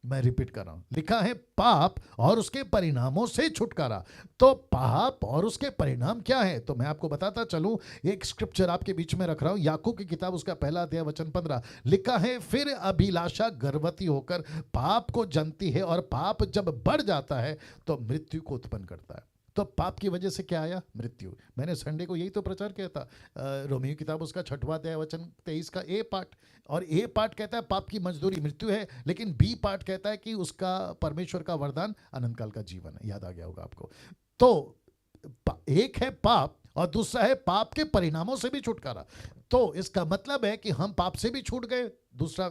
Speaker 1: मैं रिपीट कर रहा हूं, लिखा है पाप और उसके परिणामों से छुटकारा। तो पाप और उसके परिणाम क्या है, तो मैं आपको बताता चलूं। एक स्क्रिप्चर आपके बीच में रख रहा हूं, याकूब की किताब उसका पहला अध्याय वचन 15, लिखा है फिर अभिलाषा गर्भवती होकर पाप को जनती है, और पाप जब बढ़ जाता है तो मृत्यु को उत्पन्न करता है। तो पाप की वजह से क्या आया, मृत्यु। मैंने संडे को यही तो प्रचार किया था, रोमियो किताब उसका 6वां अध्याय वचन 23 का ए पार्ट। और ए पार्ट कहता है पाप की मजदूरी मृत्यु है, लेकिन बी पार्ट कहता है कि उसका परमेश्वर का वरदान अनंत काल का जीवन है। याद आ गया होगा आपको। तो एक है पाप और दूसरा है पाप के परिणामों से भी छुटकारा। तो इसका मतलब है कि हम पाप से भी छूट गए,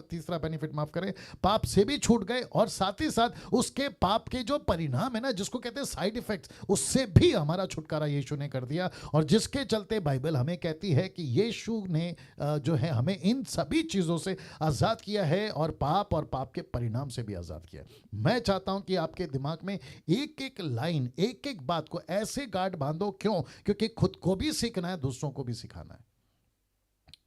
Speaker 1: तीसरा बेनिफिट माफ करें, पाप से भी छूट गए, और साथ ही साथ उसके पाप के जो परिणाम है ना, जिसको कहते हैं साइड इफेक्ट्स, उससे भी हमारा छुटकारा यीशु ने कर दिया। और जिसके चलते बाइबल हमें कहती है कि यीशु ने जो है हमें इन सभी चीजों से आजाद किया है, और पाप के परिणाम से भी आजाद किया है। मैं चाहता हूं कि आपके दिमाग में एक एक लाइन, एक एक बात को ऐसे गांठ बांधो। क्यों? क्योंकि खुद को भी सीखना है, दूसरों को भी सिखाना है।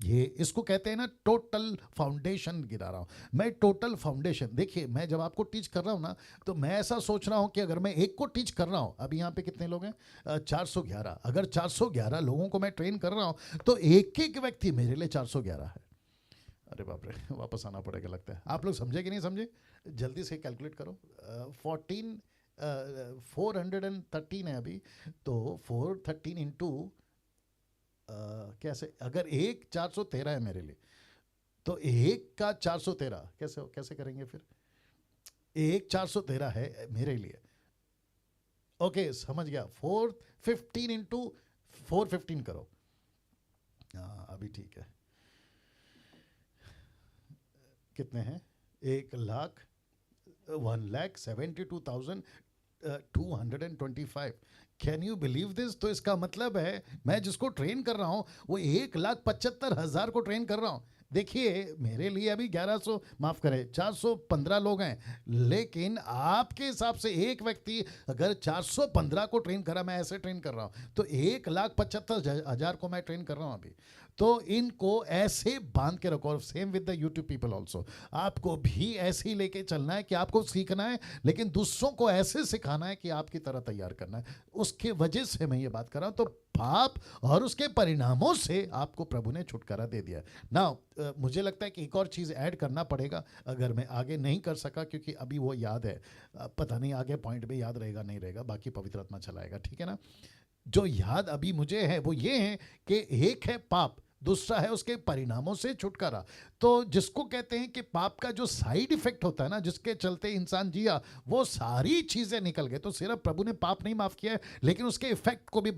Speaker 1: ये इसको कहते हैं ना, टोटल फाउंडेशन गिरा रहा हूं मैं, टोटल फाउंडेशन। देखिए मैं जब आपको टीच कर रहा हूं ना, तो मैं ऐसा सोच रहा हूं कि अगर मैं एक को टीच कर रहा हूं, अभी यहां पे कितने लोग हैं, 411, अगर 411 लोगों को मैं ट्रेन कर रहा हूं, तो एक एक व्यक्ति मेरे लिए 411 है। अरे बाप रे, वापस आना पड़ेगा लगता है। आप लोग समझे कि नहीं समझे? जल्दी से कैलकुलेट करो। 413 है अभी, तो 413 इंटू कैसे, अगर एक 413 है मेरे लिए, तो एक का 413 कैसे करेंगे फिर? एक 413 है मेरे लिए। ओके समझ गया। 415 इंटू 415 करो। हाँ अभी ठीक है। कितने हैं? 1,72,225। Can you believe this? तो इसका मतलब है मैं जिसको ट्रेन कर रहा हूं वो 1,75,000 को ट्रेन कर रहा हूं। देखिए मेरे लिए अभी 1100, माफ करें 415 लोग हैं, लेकिन आपके हिसाब से एक व्यक्ति अगर 415 को ट्रेन करा, मैं ऐसे ट्रेन कर रहा हूं, तो 1,75,000 को मैं ट्रेन कर रहा हूं अभी। तो इनको ऐसे बांध के रखो। Same with the YouTube people also, आपको भी ऐसे ही लेके चलना है कि आपको सीखना है, लेकिन दूसरों को ऐसे सिखाना है कि आपकी तरह तैयार करना है। उसके वजह से मैं ये बात कर रहा हूं। तो पाप और उसके परिणामों से आपको प्रभु ने छुटकारा दे दिया। ना मुझे लगता है कि एक और चीज़ ऐड करना पड़ेगा, अगर मैं आगे नहीं कर सका, क्योंकि अभी वो याद है, पता नहीं आगे पॉइंट में याद रहेगा नहीं रहेगा, बाकी पवित्र आत्मा चलाएगा, ठीक है ना। जो याद अभी मुझे है वो ये है कि एक है पाप, दूसरा है उसके परिणामों से छुटकारा। तो जिसको कहते हैं कि पाप का जो साइड इफेक्ट होता है ना, जिसके चलते इंसान जिया, वो सारी चीजें निकल गए। तो सिर्फ प्रभु ने पाप नहीं माफ किया है, लेकिन उसके इफेक्ट को भी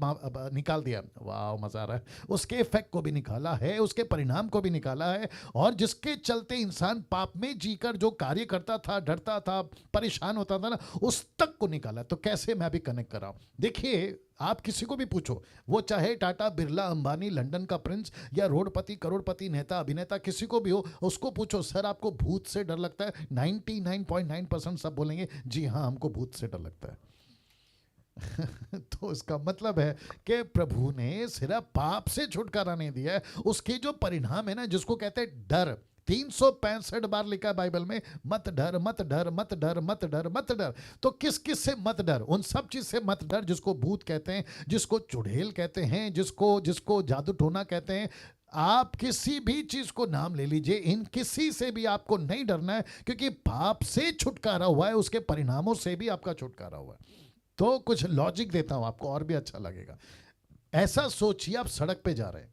Speaker 1: निकाल दिया। वाह मजा आ रहा है। उसके इफेक्ट को भी निकाला है, उसके परिणाम को भी निकाला है, और जिसके चलते इंसान पाप में जीकर जो कार्य करता था, डरता था, परेशान होता था ना, उस तक को निकाला। तो कैसे? मैं भी कनेक्ट कर रहा हूं। देखिए आप किसी को भी पूछो, वो चाहे टाटा, बिरला, अंबानी, लंदन का प्रिंस, या रोडपति, करोड़पति, नेता, अभिनेता, किसी को भी हो, उसको पूछो सर आपको भूत से डर लगता है? 99.9% सब बोलेंगे जी हाँ हमको भूत से डर लगता है। तो इसका मतलब है कि प्रभु ने सिर्फ पाप से छुटकारा नहीं दिया है, उसके जो परिणाम है ना, जिसको कहते हैं डर, 365 बार लिखा है बाइबल में, मत डर, मत डर, मत डर, मत डर, मत डर। तो किस किस से मत डर? उन सब चीज से मत डर जिसको भूत कहते हैं, जिसको चुड़ैल कहते हैं, जिसको जादू टोना कहते हैं। आप किसी भी चीज को नाम ले लीजिए, इन किसी से भी आपको नहीं डरना है, क्योंकि पाप से छुटकारा हुआ है, उसके परिणामों से भी आपका छुटकारा हुआ है। तो कुछ लॉजिक देता हूं आपको और भी अच्छा लगेगा। ऐसा सोचिए आप सड़क पे जा रहे हैं,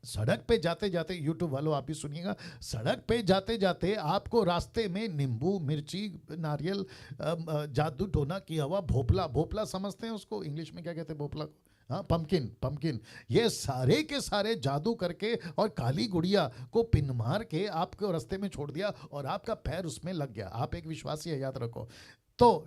Speaker 1: सड़क पे जाते जाते, यूट्यूब वालों आप भी सुनिएगा, सड़क पे जाते जाते आपको रास्ते में नींबू, मिर्ची, नारियल, जादू टोना किया हुआ, भोपला समझते हैं उसको, इंग्लिश में क्या कहते हैं भोपला को? हाँ पंपकिन, ये सारे के सारे जादू करके और काली गुड़िया को पिन मार के आपको रास्ते में छोड़ दिया, और आपका पैर उसमें लग गया। आप एक विश्वासी है, याद रखो। तो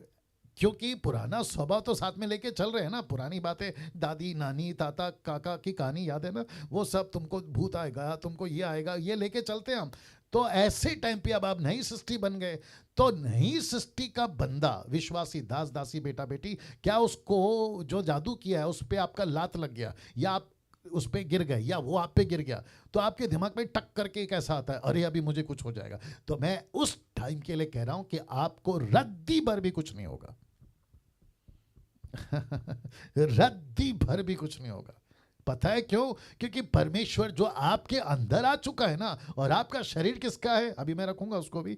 Speaker 1: क्योंकि पुराना स्वभाव तो साथ में लेके चल रहे हैं ना, पुरानी बातें, दादी नानी ताता काका की कहानी याद है ना, वो सब, तुमको भूत आएगा, तुमको ये आएगा, ये लेके चलते हैं हम। तो ऐसे टाइम पे अब आप नई सृष्टि बन गए, तो नई सृष्टि का बंदा, विश्वासी, दास दासी, बेटा बेटी, क्या उसको जो जादू किया है उस पर आपका लात लग गया, या आप उस पर गिर गए, या वो आप पे गिर गया, तो आपके दिमाग में टक करके एक ऐसा आता है, अरे अभी मुझे कुछ हो जाएगा। तो मैं उस टाइम के लिए कह रहा हूं कि आपको रद्दी भर भी कुछ नहीं होगा। रद्दी भर भी कुछ नहीं होगा। पता है क्यों? क्योंकि परमेश्वर जो आपके अंदर आ चुका है ना, और आपका शरीर किसका है, अभी मैं रखूंगा उसको भी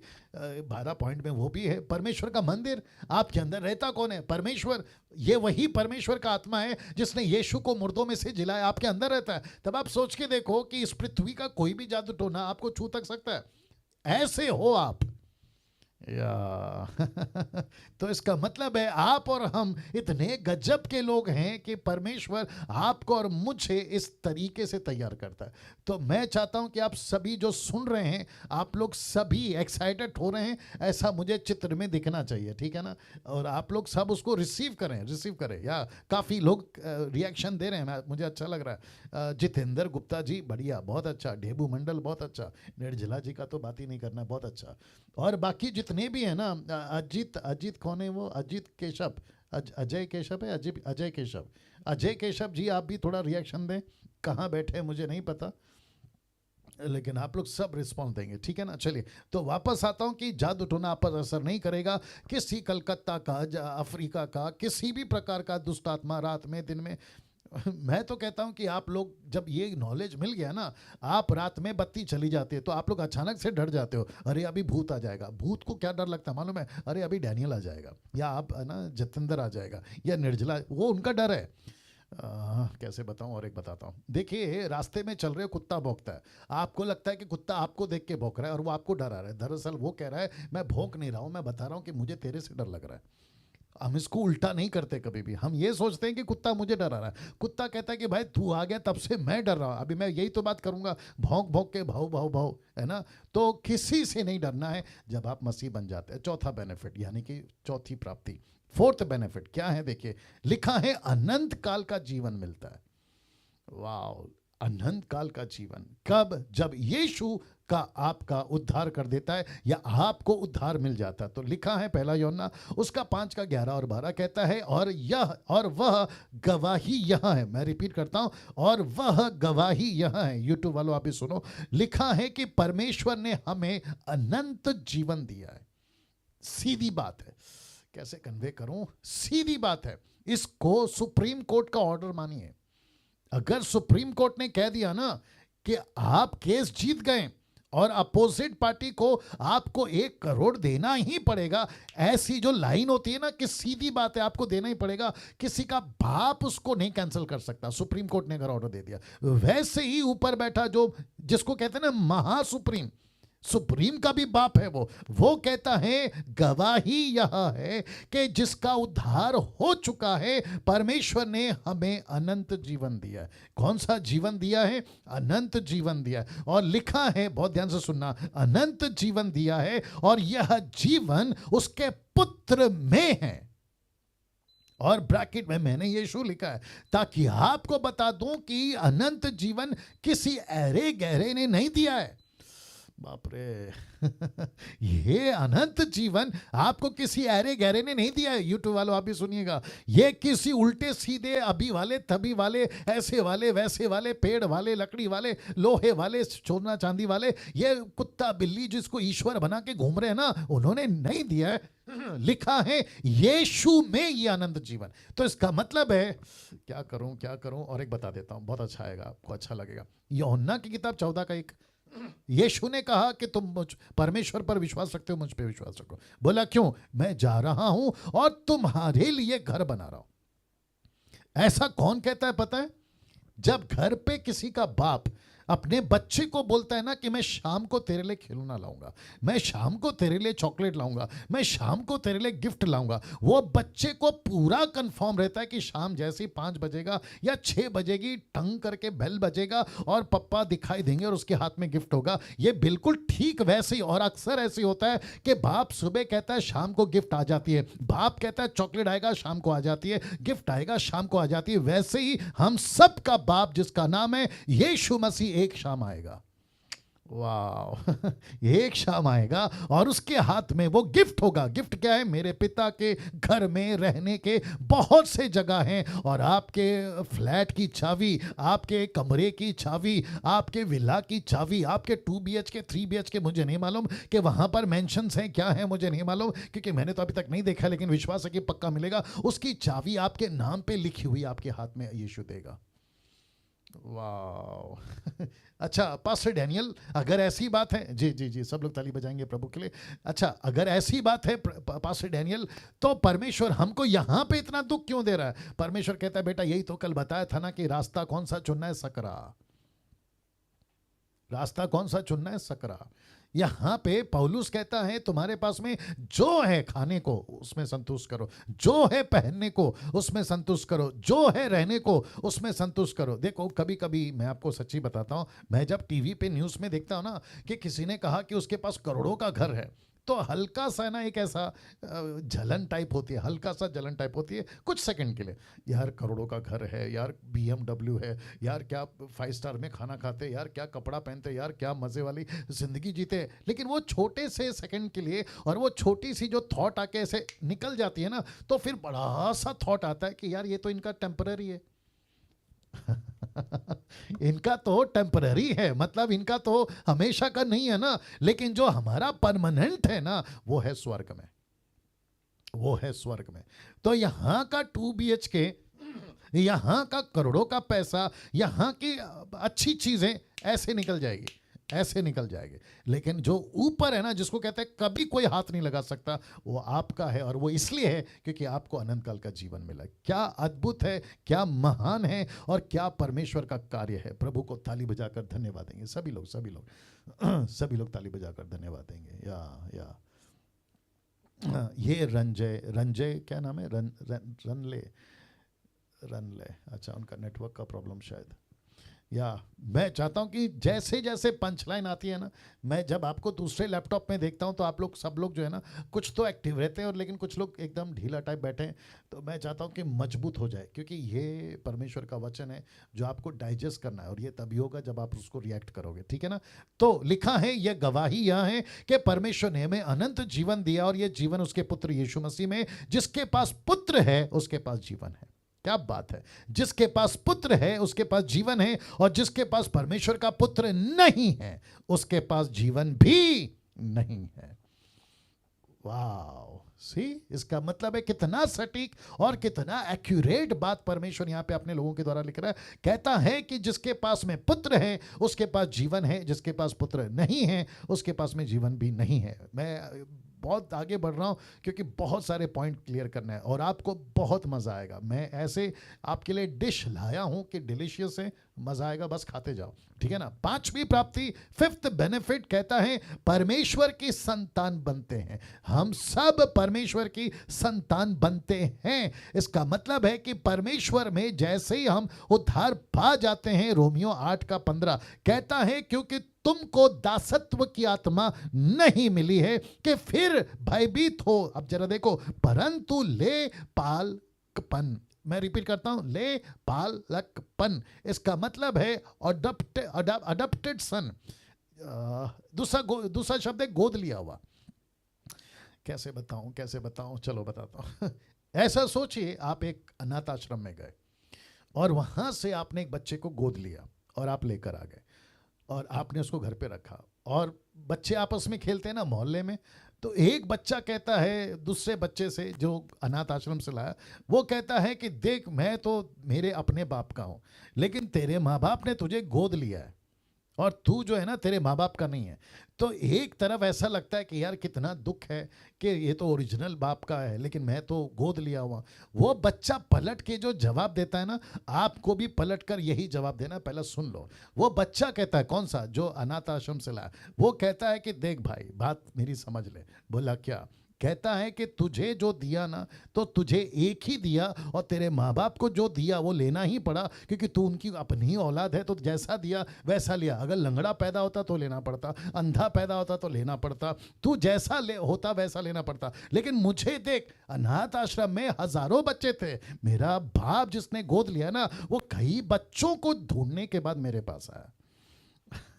Speaker 1: 12 पॉइंट में, वो भी है परमेश्वर का मंदिर। आपके अंदर रहता कौन है? परमेश्वर। ये वही परमेश्वर का आत्मा है जिसने यीशु को मुर्दों में से जिलाया, आपके अंदर रहता है। तब आप सोच के देखो कि इस पृथ्वी का कोई भी जादू टोना आपको छू तक सकता है, ऐसे हो आप, या तो इसका मतलब है आप और हम इतने गजब के लोग हैं कि परमेश्वर आपको और मुझे इस तरीके से तैयार करता है। तो मैं चाहता हूं कि आप सभी जो सुन रहे हैं, आप लोग सभी एक्साइटेड हो रहे हैं, ऐसा मुझे चित्र में दिखना चाहिए, ठीक है ना? और आप लोग सब उसको रिसीव करें। या काफ़ी लोग रिएक्शन दे रहे हैं, मुझे अच्छा लग रहा है। जितेंद्र गुप्ता जी बढ़िया, बहुत अच्छा। डेबू मंडल बहुत अच्छा। निर्जला जी का तो बात ही नहीं करना, बहुत अच्छा। और बाकी जितने भी है ना, अजीत कौन है वो, अजीत केशव, अजय केशव है, अजय केशव जी, आप भी थोड़ा रिएक्शन दें। कहाँ बैठे मुझे नहीं पता, लेकिन आप लोग सब रिस्पॉन्स देंगे, ठीक है ना? चलिए, तो वापस आता हूं कि जादू टोना आप पर असर नहीं करेगा। किसी कलकत्ता का, अफ्रीका का, किसी भी प्रकार का दुष्ट आत्मा रात में दिन में, मैं तो कहता हूं कि आप लोग जब ये नॉलेज मिल गया ना, आप रात में बत्ती चली जाती है तो आप लोग अचानक से डर जाते हो, अरे अभी भूत आ जाएगा। भूत को क्या डर लगता है मालूम है? अरे अभी डैनियल आ जाएगा, या आप है ना जितेंद्र आ जाएगा, या निर्जला, वो उनका डर है। कैसे बताऊं? और एक बताता हूं। देखिए, रास्ते में चल रहे हो, कुत्ता भौंकता है, आपको लगता है कि कुत्ता आपको देख के भौंक रहा है और वो आपको डरा रहा है। दरअसल वो कह रहा है मैं भौंक नहीं रहा हूं, मैं बता रहा हूं कि मुझे तेरे से डर लग रहा है। हम इसको उल्टा नहीं करते कभी भी। हम ये सोचते हैं कि कुत्ता मुझे डरा रहा है, कुत्ता कहता है कि भाई तू आ गया तब से मैं डर रहा हूं, अभी मैं यही तो बात करूंगा, भौंक भौंक के भाव भाव भाव, है ना? तो किसी से नहीं डरना है जब आप मसीह बन जाते हैं। चौथा बेनिफिट, यानी कि चौथी प्राप्ति, फोर्थ बेनिफिट क्या है? देखिए, लिखा है अनंत काल का जीवन मिलता है। वाह, अनंत काल का जीवन कब? जब यीशु का आपका उद्धार कर देता है, या आपको उद्धार मिल जाता है। तो लिखा है 1 यूहन्ना उसका 5 का 11 और 12 कहता है, और वह गवाही यहाँ है। मैं रिपीट करता हूं, और वह गवाही यहाँ है। यूट्यूब वालों आप भी सुनो, लिखा है कि परमेश्वर ने हमें अनंत जीवन दिया है। सीधी बात है, कैसे कन्वे करूं? सीधी बात है, इसको सुप्रीम कोर्ट का ऑर्डर मानिए। अगर सुप्रीम कोर्ट ने कह दिया ना कि आप केस जीत गए और अपोजिट पार्टी को आपको 1 करोड़ देना ही पड़ेगा, ऐसी जो लाइन होती है ना कि सीधी बात है आपको देना ही पड़ेगा, किसी का बाप उसको नहीं कैंसिल कर सकता। सुप्रीम कोर्ट ने अगर ऑर्डर दे दिया, वैसे ही ऊपर बैठा जो, जिसको कहते हैं ना महासुप्रीम, सुप्रीम का भी बाप है वो कहता है गवाही यह है कि जिसका उद्धार हो चुका है, परमेश्वर ने हमें अनंत जीवन दिया है। कौन सा जीवन दिया है? अनंत जीवन दिया है। और लिखा है, बहुत ध्यान से सुनना, अनंत जीवन दिया है और यह जीवन उसके पुत्र में है। और ब्रैकेट में मैंने यीशु लिखा है ताकि आपको बता दूं कि अनंत जीवन किसी अरे गहरे ने नहीं दिया है। बाप रे ये अनंत जीवन आपको किसी अरे गहरे ने नहीं दिया है। यूट्यूब वालों आप भी सुनिएगा, ये किसी उल्टे सीधे अभी वाले तभी वाले, ऐसे वाले वैसे वाले, पेड़ वाले, लकड़ी वाले, लोहे वाले, सोना चांदी वाले, ये कुत्ता बिल्ली जिसको ईश्वर बना के घूम रहे हैं ना, उन्होंने नहीं दिया है। लिखा है यीशु में ये अनंत जीवन। तो इसका मतलब है, क्या करूं और एक बता देता हूं, बहुत अच्छा आएगा, आपको अच्छा लगेगा। यूहन्ना की किताब 14 का 1, यीशु ने कहा कि तुम मुझ परमेश्वर पर विश्वास रखते हो, मुझ पे विश्वास रखो। बोला क्यों? मैं जा रहा हूं और तुम्हारे लिए घर बना रहा हूं। ऐसा कौन कहता है पता है? जब घर पे किसी का बाप अपने बच्चे को बोलता है ना कि मैं शाम को तेरे लिए खिलौना लाऊंगा, मैं शाम को तेरे लिए चॉकलेट लाऊंगा, मैं शाम को तेरे लिए गिफ्ट लाऊंगा, वो बच्चे को पूरा कंफर्म रहता है कि शाम जैसे 5 बजेगा या 6 बजेगी, टंग करके बेल बजेगा और पप्पा दिखाई देंगे और उसके हाथ में गिफ्ट होगा। ये बिल्कुल ठीक वैसे ही, और अक्सर ऐसे होता है कि बाप सुबह कहता है शाम को गिफ्ट आ जाती है, बाप कहता है चॉकलेट आएगा शाम को आ जाती है, गिफ्ट आएगा शाम को आ जाती है। वैसे ही हम सब का बाप जिसका नाम है यीशु मसीह एक शाम आएगा, वाह एक शाम आएगा और उसके हाथ में वो गिफ्ट होगा। गिफ्ट क्या है? मेरे पिता के घर में रहने के बहुत से जगह हैं, और आपके फ्लैट की चाबी, आपके कमरे की चाबी, आपके विला की चाबी, आपके 2 BHK 3 BHK, मुझे नहीं मालूम कि वहां पर मेंशंस हैं क्या है, मुझे नहीं मालूम क्योंकि मैंने तो अभी तक नहीं देखा, लेकिन विश्वास है कि पक्का मिलेगा। उसकी चाबी आपके नाम पे लिखी हुई आपके हाथ में यीशु देगा। वाह अच्छा पास्टर डैनियल, अगर ऐसी बात है, जी जी जी, सब लोग ताली बजाएंगे प्रभु के लिए। अच्छा, अगर ऐसी बात है पास्टर डैनियल, तो परमेश्वर हमको यहां पे इतना दुख क्यों दे रहा है? परमेश्वर कहता है बेटा यही तो कल बताया था ना कि रास्ता कौन सा चुनना है, सकरा। रास्ता कौन सा चुनना है, सकरा। यहां पे पौलुस कहता है तुम्हारे पास में जो है खाने को उसमें संतुष्ट करो, जो है पहनने को उसमें संतुष्ट करो, जो है रहने को उसमें संतुष्ट करो। देखो कभी कभी मैं आपको सच्ची बताता हूं, मैं जब टीवी पे न्यूज़ में देखता हूं ना कि किसी ने कहा कि उसके पास करोड़ों का घर है, तो हल्का सा ना एक ऐसा जलन टाइप होती है, हल्का सा जलन टाइप होती है कुछ सेकंड के लिए। यार करोड़ों का घर है, यार BMW है, यार क्या 5 स्टार में खाना खाते, यार क्या कपड़ा पहनते, यार क्या मज़े वाली ज़िंदगी जीते। लेकिन वो छोटे से सेकंड के लिए, और वो छोटी सी जो थॉट आके ऐसे निकल जाती है ना, तो फिर बड़ा सा थॉट आता है कि यार ये तो इनका टेम्पररी है इनका तो टेम्पररी है, मतलब इनका तो हमेशा का नहीं है ना। लेकिन जो हमारा परमानेंट है ना, वो है स्वर्ग में, वो है स्वर्ग में। तो यहां का 2 BHK, यहां का करोड़ों का पैसा, यहां की अच्छी चीजें ऐसे निकल जाएगी, ऐसे निकल जाएंगे। लेकिन जो ऊपर है ना, जिसको कहते हैं कभी कोई हाथ नहीं लगा सकता, वो आपका है। और वो इसलिए है क्योंकि आपको अनंत काल का जीवन मिला। क्या अद्भुत है, क्या महान है, और क्या परमेश्वर का कार्य है। प्रभु को ताली बजाकर धन्यवाद देंगे सभी लोग, सभी लोग सभी लोग ताली बजाकर धन्यवाद देंगे। या ये रंजय, रंजय क्या नाम है, रनले, रनले, अच्छा उनका नेटवर्क का प्रॉब्लम शायद। या मैं चाहता हूं कि जैसे जैसे पंच लाइन आती है ना, मैं जब आपको दूसरे लैपटॉप में देखता हूं तो आप लोग सब लोग जो है ना, कुछ तो एक्टिव रहते हैं और लेकिन कुछ लोग एकदम ढीला टाइप बैठे हैं। तो मैं चाहता हूं कि मजबूत हो जाए, क्योंकि ये परमेश्वर का वचन है जो आपको डाइजेस्ट करना है, और ये तभी होगा जब आप उसको रिएक्ट करोगे, ठीक है ना। तो लिखा है, यह गवाही यह है कि परमेश्वर ने हमें अनंत जीवन दिया, और यह जीवन उसके पुत्र यीशु मसीह में। जिसके पास पुत्र है उसके पास जीवन है। क्या बात है, जिसके पास पुत्र है उसके पास जीवन है, और जिसके पास परमेश्वर का पुत्र नहीं है उसके पास जीवन भी नहीं है। वाह, सी, इसका मतलब है कितना सटीक और कितना एक्यूरेट बात परमेश्वर यहां पे अपने लोगों के द्वारा लिख रहा है। कहता है कि जिसके पास में पुत्र है उसके पास जीवन है, जिसके पास पुत्र नहीं है उसके पास में जीवन भी नहीं है। मैं बहुत आगे बढ़ रहा हूँ क्योंकि बहुत सारे पॉइंट क्लियर करना है और आपको बहुत मज़ा आएगा। मैं ऐसे आपके लिए डिश लाया हूँ कि डिलीशियस है, मज़ा आएगा, बस खाते जाओ, ठीक है ना। पांचवी प्राप्ति, फिफ्थ बेनिफिट, कहता है परमेश्वर की संतान बनते हैं। हम सब परमेश्वर की संतान बनते हैं। इसका मतलब है कि परमेश्वर में जैसे ही हम उद्धार पा जाते हैं, रोमियो 8:15 कहता है क्योंकि तुमको दासत्व की आत्मा नहीं मिली है कि फिर भयभीत हो। अब जरा देखो, परंतु ले पालकपन, मैं रिपीट करता हूं, ले पालकपन। इसका मतलब है अडॉप्टेड सन। दूसरा शब्द है गोद लिया हुआ। कैसे बताऊं, चलो बताता हूं ऐसा सोचिए, आप एक अनाथ आश्रम में गए और वहां से आपने एक बच्चे को गोद लिया और आप लेकर आ गए और आपने उसको घर पे रखा, और बच्चे आपस में खेलते हैं ना मोहल्ले में, तो एक बच्चा कहता है दूसरे बच्चे से जो अनाथ आश्रम से लाया, वो कहता है कि देख, मैं तो मेरे अपने बाप का हूँ, लेकिन तेरे माँ बाप ने तुझे गोद लिया है, और तू जो है ना तेरे माँ बाप का नहीं है। तो एक तरफ ऐसा लगता है कि यार कितना दुख है कि ये तो ओरिजिनल बाप का है लेकिन मैं तो गोद लिया हुआ। वो बच्चा पलट के जो जवाब देता है ना, आपको भी पलट कर यही जवाब देना, पहले सुन लो। वो बच्चा कहता है, कौन सा, जो अनाथ आश्रम से लाया, वो कहता है कि देख भाई बात मेरी समझ ले। बोला क्या? कहता है कि तुझे जो दिया ना, तो तुझे एक ही दिया, और तेरे माँ बाप को जो दिया वो लेना ही पड़ा, क्योंकि तू उनकी अपनी औलाद है। तो जैसा दिया वैसा लिया। अगर लंगड़ा पैदा होता तो लेना पड़ता, अंधा पैदा होता तो लेना पड़ता, तू जैसा होता वैसा लेना पड़ता। लेकिन मुझे देख, अनाथ आश्रम में हजारों बच्चे थे, मेरा बाप जिसने गोद लिया ना, वो कई बच्चों को ढूंढने के बाद मेरे पास आया।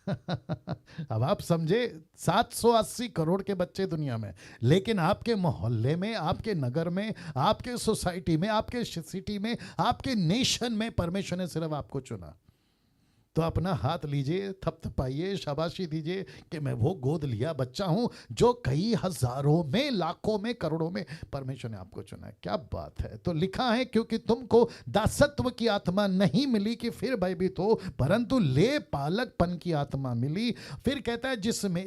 Speaker 1: अब आप समझे, 780 करोड़ के बच्चे दुनिया में, लेकिन आपके मोहल्ले में, आपके नगर में, आपके सोसाइटी में, आपके सिटी में, आपके नेशन में परमेश्वर ने सिर्फ आपको चुना। तो अपना हाथ लीजिए, थपथपाइए, शाबाशी दीजिए कि मैं वो गोद लिया बच्चा हूं जो कई हजारों में, लाखों में, करोड़ों में परमेश्वर ने आपको चुना है। क्या बात है। तो लिखा है, क्योंकि तुमको दासत्व की आत्मा नहीं मिली कि फिर भयभीत हो, परंतु ले पालकपन की आत्मा मिली। फिर कहता है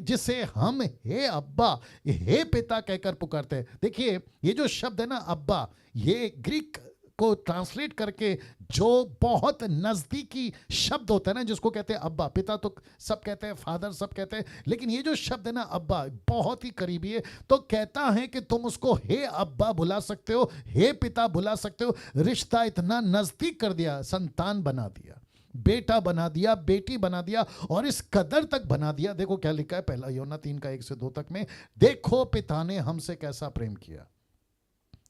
Speaker 1: जिसे हम हे अब्बा, हे पिता कहकर पुकारते हैं। देखिए ये जो शब्द है ना अब्बा, ये ग्रीक को ट्रांसलेट करके जो बहुत नजदीकी शब्द होता है ना, जिसको कहते हैं अब्बा। पिता तो सब कहते हैं, फादर सब कहते हैं, लेकिन ये जो शब्द है ना अब्बा, बहुत ही करीबी है। तो कहता है कि तुम उसको हे अब्बा बुला सकते हो, हे पिता बुला सकते हो। रिश्ता इतना नजदीक कर दिया, संतान बना दिया, बेटा बना दिया, बेटी बना दिया, और इस कदर तक बना दिया। देखो क्या लिखा है, पहला यूहन्ना 3 का 1 से 2 तक में, देखो पिता ने हमसे कैसा प्रेम किया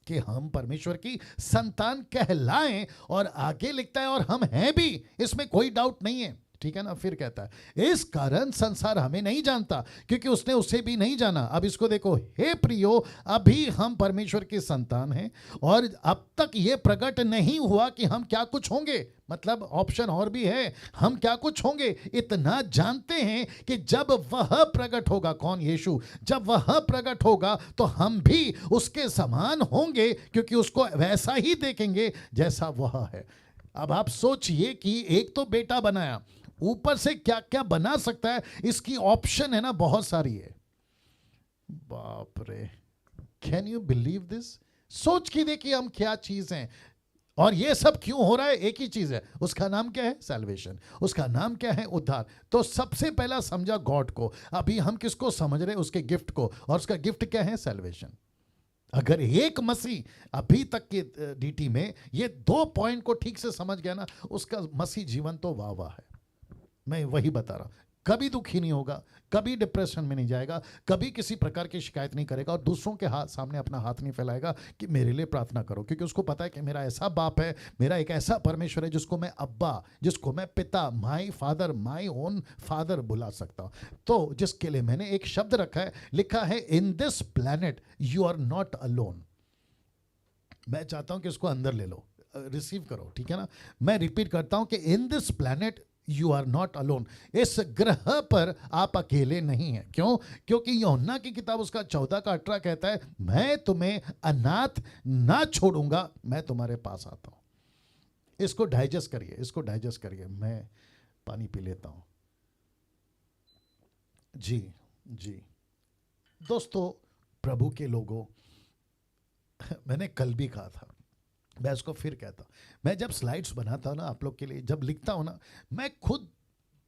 Speaker 1: कि हम परमेश्वर की संतान कहलाएं। और आगे लिखता है, और हम हैं भी, इसमें कोई डाउट नहीं है, ठीक है ना। फिर कहता है, इस कारण संसार हमें नहीं जानता क्योंकि उसने उसे भी नहीं जाना। अब इसको देखो, हे प्रियो, अभी हम परमेश्वर की संतान हैं, और अब तक यह प्रकट नहीं हुआ कि हम क्या कुछ होंगे। मतलब ऑप्शन और भी है, हम क्या कुछ होंगे। इतना जानते हैं कि जब वह प्रकट होगा, कौन, यीशु, जब वह प्रकट होगा तो हम भी उसके समान होंगे, क्योंकि उसको वैसा ही देखेंगे जैसा वह है। अब आप सोचिए कि एक तो बेटा बनाया, ऊपर से क्या क्या बना सकता है, इसकी ऑप्शन है ना बहुत सारी है। बाप रे, कैन यू बिलीव दिस। सोच के देखिए हम क्या चीज हैं, और ये सब क्यों हो रहा है। एक ही चीज है, उसका नाम क्या है, सैल्वेशन। उसका नाम क्या है, उद्धार। तो सबसे पहला समझा गॉड को। अभी हम किसको समझ रहे हैं, उसके गिफ्ट को, और उसका गिफ्ट क्या है, सैल्वेशन। अगर एक मसीह अभी तक के डीटी में ये 2 पॉइंट को ठीक से समझ गया ना, उसका मसीह जीवन तो वाह वाह है। मैं वही बता रहा हूं, कभी दुखी नहीं होगा, कभी डिप्रेशन में नहीं जाएगा, कभी किसी प्रकार की शिकायत नहीं करेगा, और दूसरों के सामने अपना हाथ नहीं फैलाएगा कि मेरे लिए प्रार्थना करो, क्योंकि उसको पता है कि मेरा ऐसा बाप है, मेरा एक ऐसा परमेश्वर है जिसको मैं अब्बा, जिसको मैं पिता, my father, my own father बुला सकता हूं। तो जिसके लिए मैंने एक शब्द रखा है, लिखा है, in this planet you are not alone. मैं चाहता हूं कि इसको अंदर ले लो, रिसीव करो, ठीक है ना। मैं रिपीट करता हूं कि in this planet you are not alone. इस ग्रह पर आप अकेले नहीं हैं। क्यों? क्योंकि यूहन्ना की किताब उसका 14 का 18 कहता है, मैं तुम्हें अनाथ ना छोड़ूंगा, मैं तुम्हारे पास आता हूं। इसको डाइजेस्ट करिए, इसको डाइजेस्ट करिए। मैं पानी पी लेता हूं। जी जी दोस्तों, प्रभु के लोगों, मैंने कल भी कहा था, मैं इसको फिर कहता हूँ। मैं जब स्लाइड्स बनाता हूँ ना आप लोग के लिए, जब लिखता हूँ ना, मैं खुद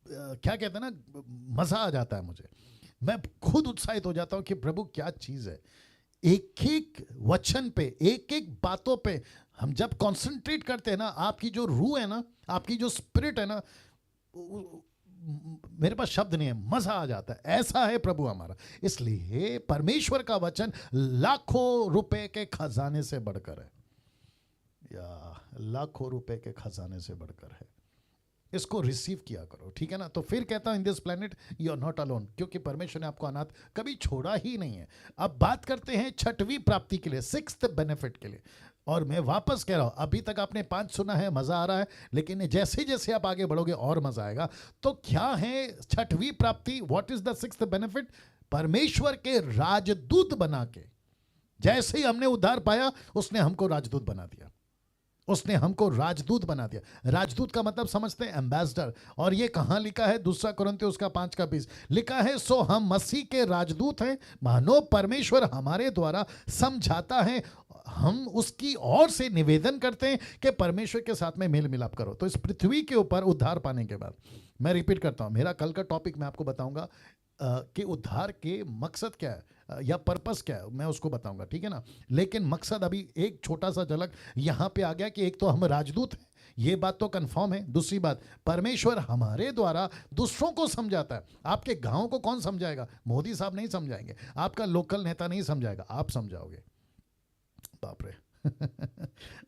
Speaker 1: क्या कहते हैं ना, मज़ा आ जाता है मुझे। मैं खुद उत्साहित हो जाता हूँ कि प्रभु क्या चीज़ है। एक एक वचन पे, एक एक बातों पे हम जब कंसंट्रेट करते हैं ना, आपकी जो रूह है ना, आपकी जो स्पिरिट है ना, मेरे पास शब्द नहीं है, मजा आ जाता है। ऐसा है प्रभु हमारा। इसलिए परमेश्वर का वचन लाखों रुपए के खजाने से बढ़कर है, या लाखों रुपए के खजाने से बढ़कर है। इसको रिसीव किया करो, ठीक है ना। तो फिर कहता हूं, in this planet you are not alone, क्योंकि परमेश्वर ने आपको अनाथ कभी छोड़ा ही नहीं है। अब बात करते हैं छठवीं प्राप्ति के लिए, 6th बेनिफिट के लिए। और मैं वापस कह रहा हूं, अभी तक आपने 5 सुना है, मजा आ रहा है, लेकिन जैसे जैसे आप आगे बढ़ोगे और मजा आएगा। तो क्या है छठवीं प्राप्ति, what is the 6th benefit? परमेश्वर के राजदूत बना के, जैसे ही हमने उद्धार पाया, उसने हमको राजदूत बना दिया। उसने हमको राजदूत बना दिया। राजदूत का मतलब समझते हैं एम्बेसडर। और ये कहाँ लिखा है? दूसरा कुरिन्थियों उसका 5:20 लिखा है, सो हम मसीह के राजदूत हैं, मानो परमेश्वर हमारे द्वारा समझाता है, हम उसकी ओर से निवेदन करते हैं कि परमेश्वर के साथ में मेल मिलाप करो। तो इस पृथ्वी के ऊपर उद्धार पाने के बाद, मैं रिपीट करता हूं, मेरा कल का टॉपिक मैं आपको बताऊंगा कि उद्धार के मकसद क्या है या पर्पस क्या है, मैं उसको बताऊंगा, ठीक है ना। लेकिन मकसद अभी एक छोटा सा झलक यहां पे आ गया कि एक तो हम राजदूत हैं, ये बात तो कंफर्म है। दूसरी बात, परमेश्वर हमारे द्वारा दूसरों को समझाता है। आपके गांव को कौन समझाएगा? मोदी साहब नहीं समझाएंगे, आपका लोकल नेता नहीं समझाएगा, आप समझाओगे। बाप रे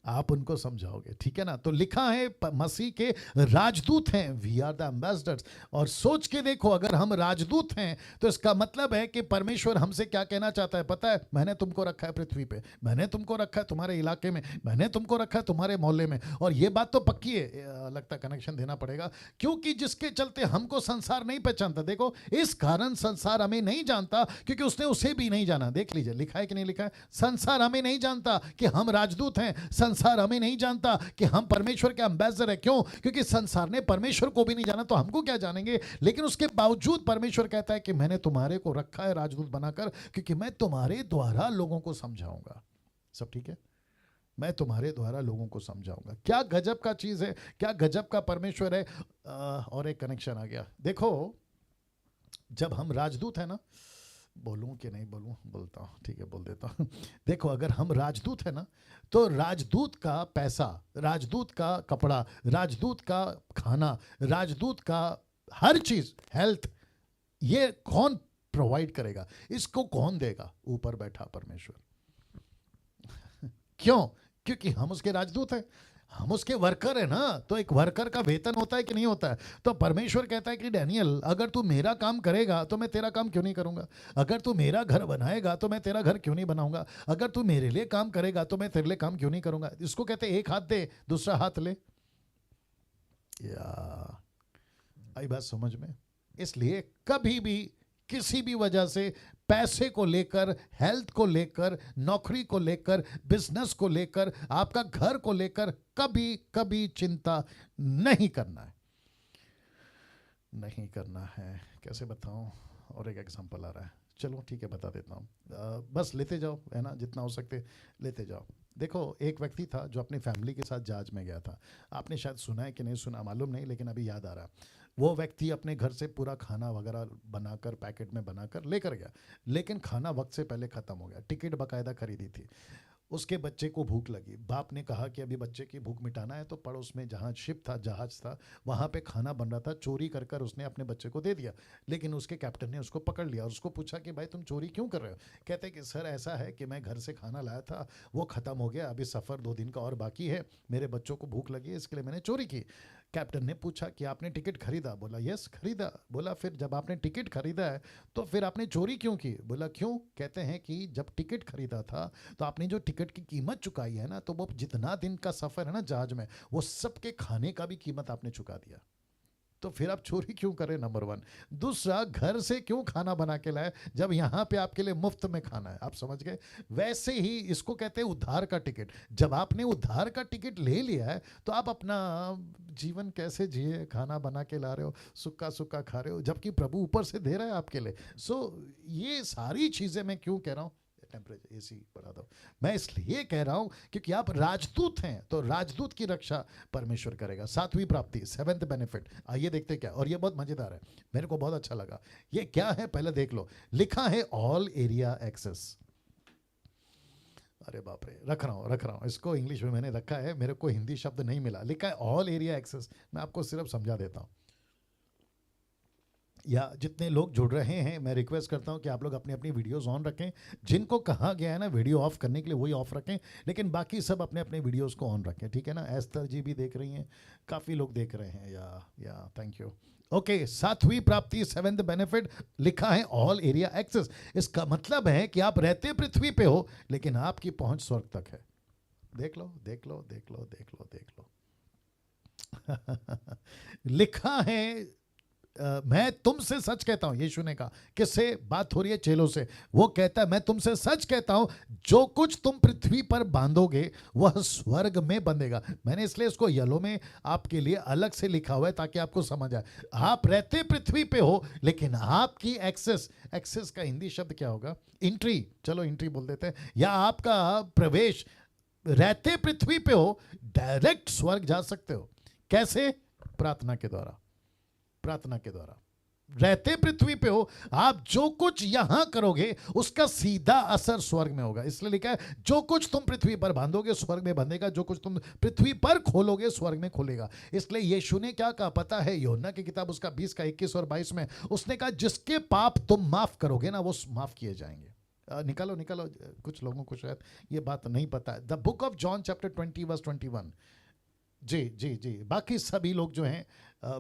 Speaker 1: आप उनको समझाओगे, ठीक है ना। तो लिखा है मसीह के राजदूत हैं, वी आर द एम्बेसडर्स। और सोच के देखो, अगर हम राजदूत हैं तो इसका मतलब है कि परमेश्वर हमसे क्या कहना चाहता है पता है? मैंने तुमको रखा है पृथ्वी पे, मैंने तुमको रखा है तुम्हारे इलाके में, मैंने तुमको रखा है तुम्हारे मोहल्ले में। और ये बात तो पक्की है, लगता कनेक्शन देना पड़ेगा, क्योंकि जिसके चलते हमको संसार नहीं पहचानता, देखो इस कारण संसार हमें नहीं जानता क्योंकि उसने उसे भी नहीं जाना। देख लीजिए लिखा है कि नहीं लिखा है? संसार हमें नहीं जानता कि हम राजदूत हैं, संसार हमें नहीं जानता कि हम परमेश्वर के एम्बेसडर हैं। क्यों? क्योंकि संसार ने परमेश्वर को भी नहीं जाना, तो हमको क्या जानेंगे। लेकिन उसके बावजूद परमेश्वर कहता है कि मैंने तुम्हारे को रखा है राजदूत बनाकर, क्योंकि मैं तुम्हारे द्वारा लोगों को समझाऊंगा। सब ठीक है? मैं तुम्हारे द्वारा लोगों को समझाऊंगा। क्या गजब का चीज है, क्या गजब का परमेश्वर है। और एक कनेक्शन आ गया। देखो जब हम राजदूत है ना, बोलूं कि नहीं बोलूं? बोलता हूं, ठीक है, बोल देता हूं। देखो अगर हम राजदूत है ना, तो राजदूत का पैसा, राजदूत का कपड़ा, राजदूत का खाना, राजदूत का हर चीज, हेल्थ, ये कौन प्रोवाइड करेगा? इसको कौन देगा? ऊपर बैठा परमेश्वर। क्यों? क्योंकि हम उसके राजदूत हैं, हम उसके वर्कर है ना। तो एक वर्कर का वेतन होता है कि नहीं होता है? तो परमेश्वर कहता है कि डैनियल, अगर तू मेरा काम करेगा तो मैं तेरा काम क्यों नहीं करूंगा? अगर तू मेरा घर बनाएगा तो मैं तेरा घर क्यों नहीं बनाऊंगा? अगर तू मेरे लिए काम करेगा तो मैं तेरे लिए काम क्यों नहीं करूंगा? इसको कहते हैं एक हाथ दे दूसरा हाथ ले। या आई बात समझ में? इसलिए कभी भी किसी भी वजह से पैसे को लेकर, हेल्थ को लेकर, नौकरी को लेकर, बिजनेस को लेकर, आपका घर को लेकर कभी कभी चिंता नहीं करना है, नहीं करना है। कैसे बताऊं? और एक एग्जांपल आ रहा है, चलो ठीक है बता देता हूँ। बस लेते जाओ, है ना, जितना हो सकते लेते जाओ। देखो एक व्यक्ति था जो अपनी फैमिली के साथ जहाज में गया था। आपने शायद सुना है कि नहीं सुना मालूम नहीं, लेकिन अभी याद आ रहा। वो व्यक्ति अपने घर से पूरा खाना वगैरह बनाकर पैकेट में बनाकर लेकर गया, लेकिन खाना वक्त से पहले ख़त्म हो गया। टिकट बाकायदा खरीदी थी। उसके बच्चे को भूख लगी। बाप ने कहा कि अभी बच्चे की भूख मिटाना है, तो पड़ोस में जहाँ शिप था, जहाज था, वहाँ पे खाना बन रहा था। चोरी कर कर उसने अपने बच्चे को दे दिया। लेकिन उसके कैप्टन ने उसको पकड़ लिया और उसको पूछा कि भाई तुम चोरी क्यों कर रहे हो? कहते कि सर ऐसा है कि मैं घर से खाना लाया था, वो ख़त्म हो गया, अभी सफ़र 2 दिन का और बाकी है, मेरे बच्चों को भूख लगी है, इसके लिए मैंने चोरी की। कैप्टन ने पूछा कि आपने टिकट खरीदा? बोला यस खरीदा। बोला फिर जब आपने टिकट खरीदा है तो फिर आपने चोरी क्यों की? बोला क्यों? कहते हैं कि जब टिकट खरीदा था तो आपने जो टिकट की कीमत चुकाई है ना, तो वो जितना दिन का सफ़र है ना जहाज में, वो सबके खाने का भी कीमत आपने चुका दिया। तो फिर आप चोरी क्यों करें? नंबर 1। दूसरा, घर से क्यों खाना बना के लाए जब यहाँ पे आपके लिए मुफ्त में खाना है? आप समझ गए? वैसे ही इसको कहते हैं उद्धार का टिकट। जब आपने उद्धार का टिकट ले लिया है तो आप अपना जीवन कैसे जिए? खाना बना के ला रहे हो, सुक्का सुक्का खा रहे हो, जबकि प्रभु ऊपर से दे रहा है आपके लिए। सो ये सारी चीज़ें मैं क्यों कह रहा हूँ? टेम्परेचर एसी बढ़ा दो। मैं इसलिए कह रहा हूं क्योंकि आप राजदूत हैं, तो राजदूत की रक्षा परमेश्वर करेगा। 7वीं प्राप्ति, 7th बेनिफिट, आइए देखते क्या। और ये बहुत मजेदार है, मेरे को बहुत अच्छा लगा। ये क्या है पहले देख लो। लिखा है ऑल एरिया एक्सेस। अरे बाप रे, रख रहा हूं इसको इंग्लिश में मैंने रखा है, मेरे को हिंदी शब्द नहीं मिला। लिखा है ऑल एरिया एक्सेस। मैं आपको सिर्फ समझा देता हूं। या जितने लोग जुड़ रहे हैं, मैं रिक्वेस्ट करता हूं कि आप लोग अपनी अपनी वीडियोस ऑन रखें। जिनको कहा गया है ना वीडियो ऑफ करने के लिए, वही ऑफ रखें, लेकिन बाकी सब अपने अपने वीडियोस को ऑन रखें, ठीक है ना। एस्तर जी भी देख रही हैं, काफ़ी लोग देख रहे हैं। या थैंक यू। ओके, 7वीं प्राप्ति, 7th बेनिफिट, लिखा है ऑल एरिया एक्सेस। इसका मतलब है कि आप रहते पृथ्वी पे हो, लेकिन आपकी पहुंच स्वर्ग तक है। देख लो देख लो देख लो देख लो देख लो लिखा है मैं तुमसे सच कहता हूं, यीशु ने कहा। किससे बात हो रही है? चेलों से। वो कहता है मैं तुमसे सच कहता हूं, जो कुछ तुम पृथ्वी पर बांधोगे वह स्वर्ग में बंधेगा। मैंने इसलिए इसको येलो में आपके लिए अलग से लिखा हुआ है ताकि आपको समझ आए। आप रहते पृथ्वी पे हो, लेकिन आपकी एक्सेस का हिंदी शब्द क्या होगा? एंट्री, चलो एंट्री बोल देते हैं, या आपका प्रवेश, रहते पृथ्वी पे हो, डायरेक्ट स्वर्ग जा सकते हो। कैसे? प्रार्थना के द्वारा। प्रार्थना के द्वारा रहते पृथ्वी पे हो, आप जो कुछ यहां करोगे उसका सीधा असर स्वर्ग में होगा। इसलिए लिखा है जो कुछ तुम पृथ्वी पर बांधोगे स्वर्ग में बंधेगा, जो कुछ तुम पृथ्वी पर खोलोगे स्वर्ग में खोलेगा। इसलिए यीशु ने क्या कहा पता है? यूहन्ना की किताब उसका 20 का 21 और 22 में उसने कहा जिसके पाप तुम माफ करोगे ना, वो माफ किए जाएंगे। निकालो निकालो, कुछ लोगों को शायद ये बात नहीं पता है। The book of John chapter 20 verse 21। जी जी जी, बाकी सभी लोग जो हैं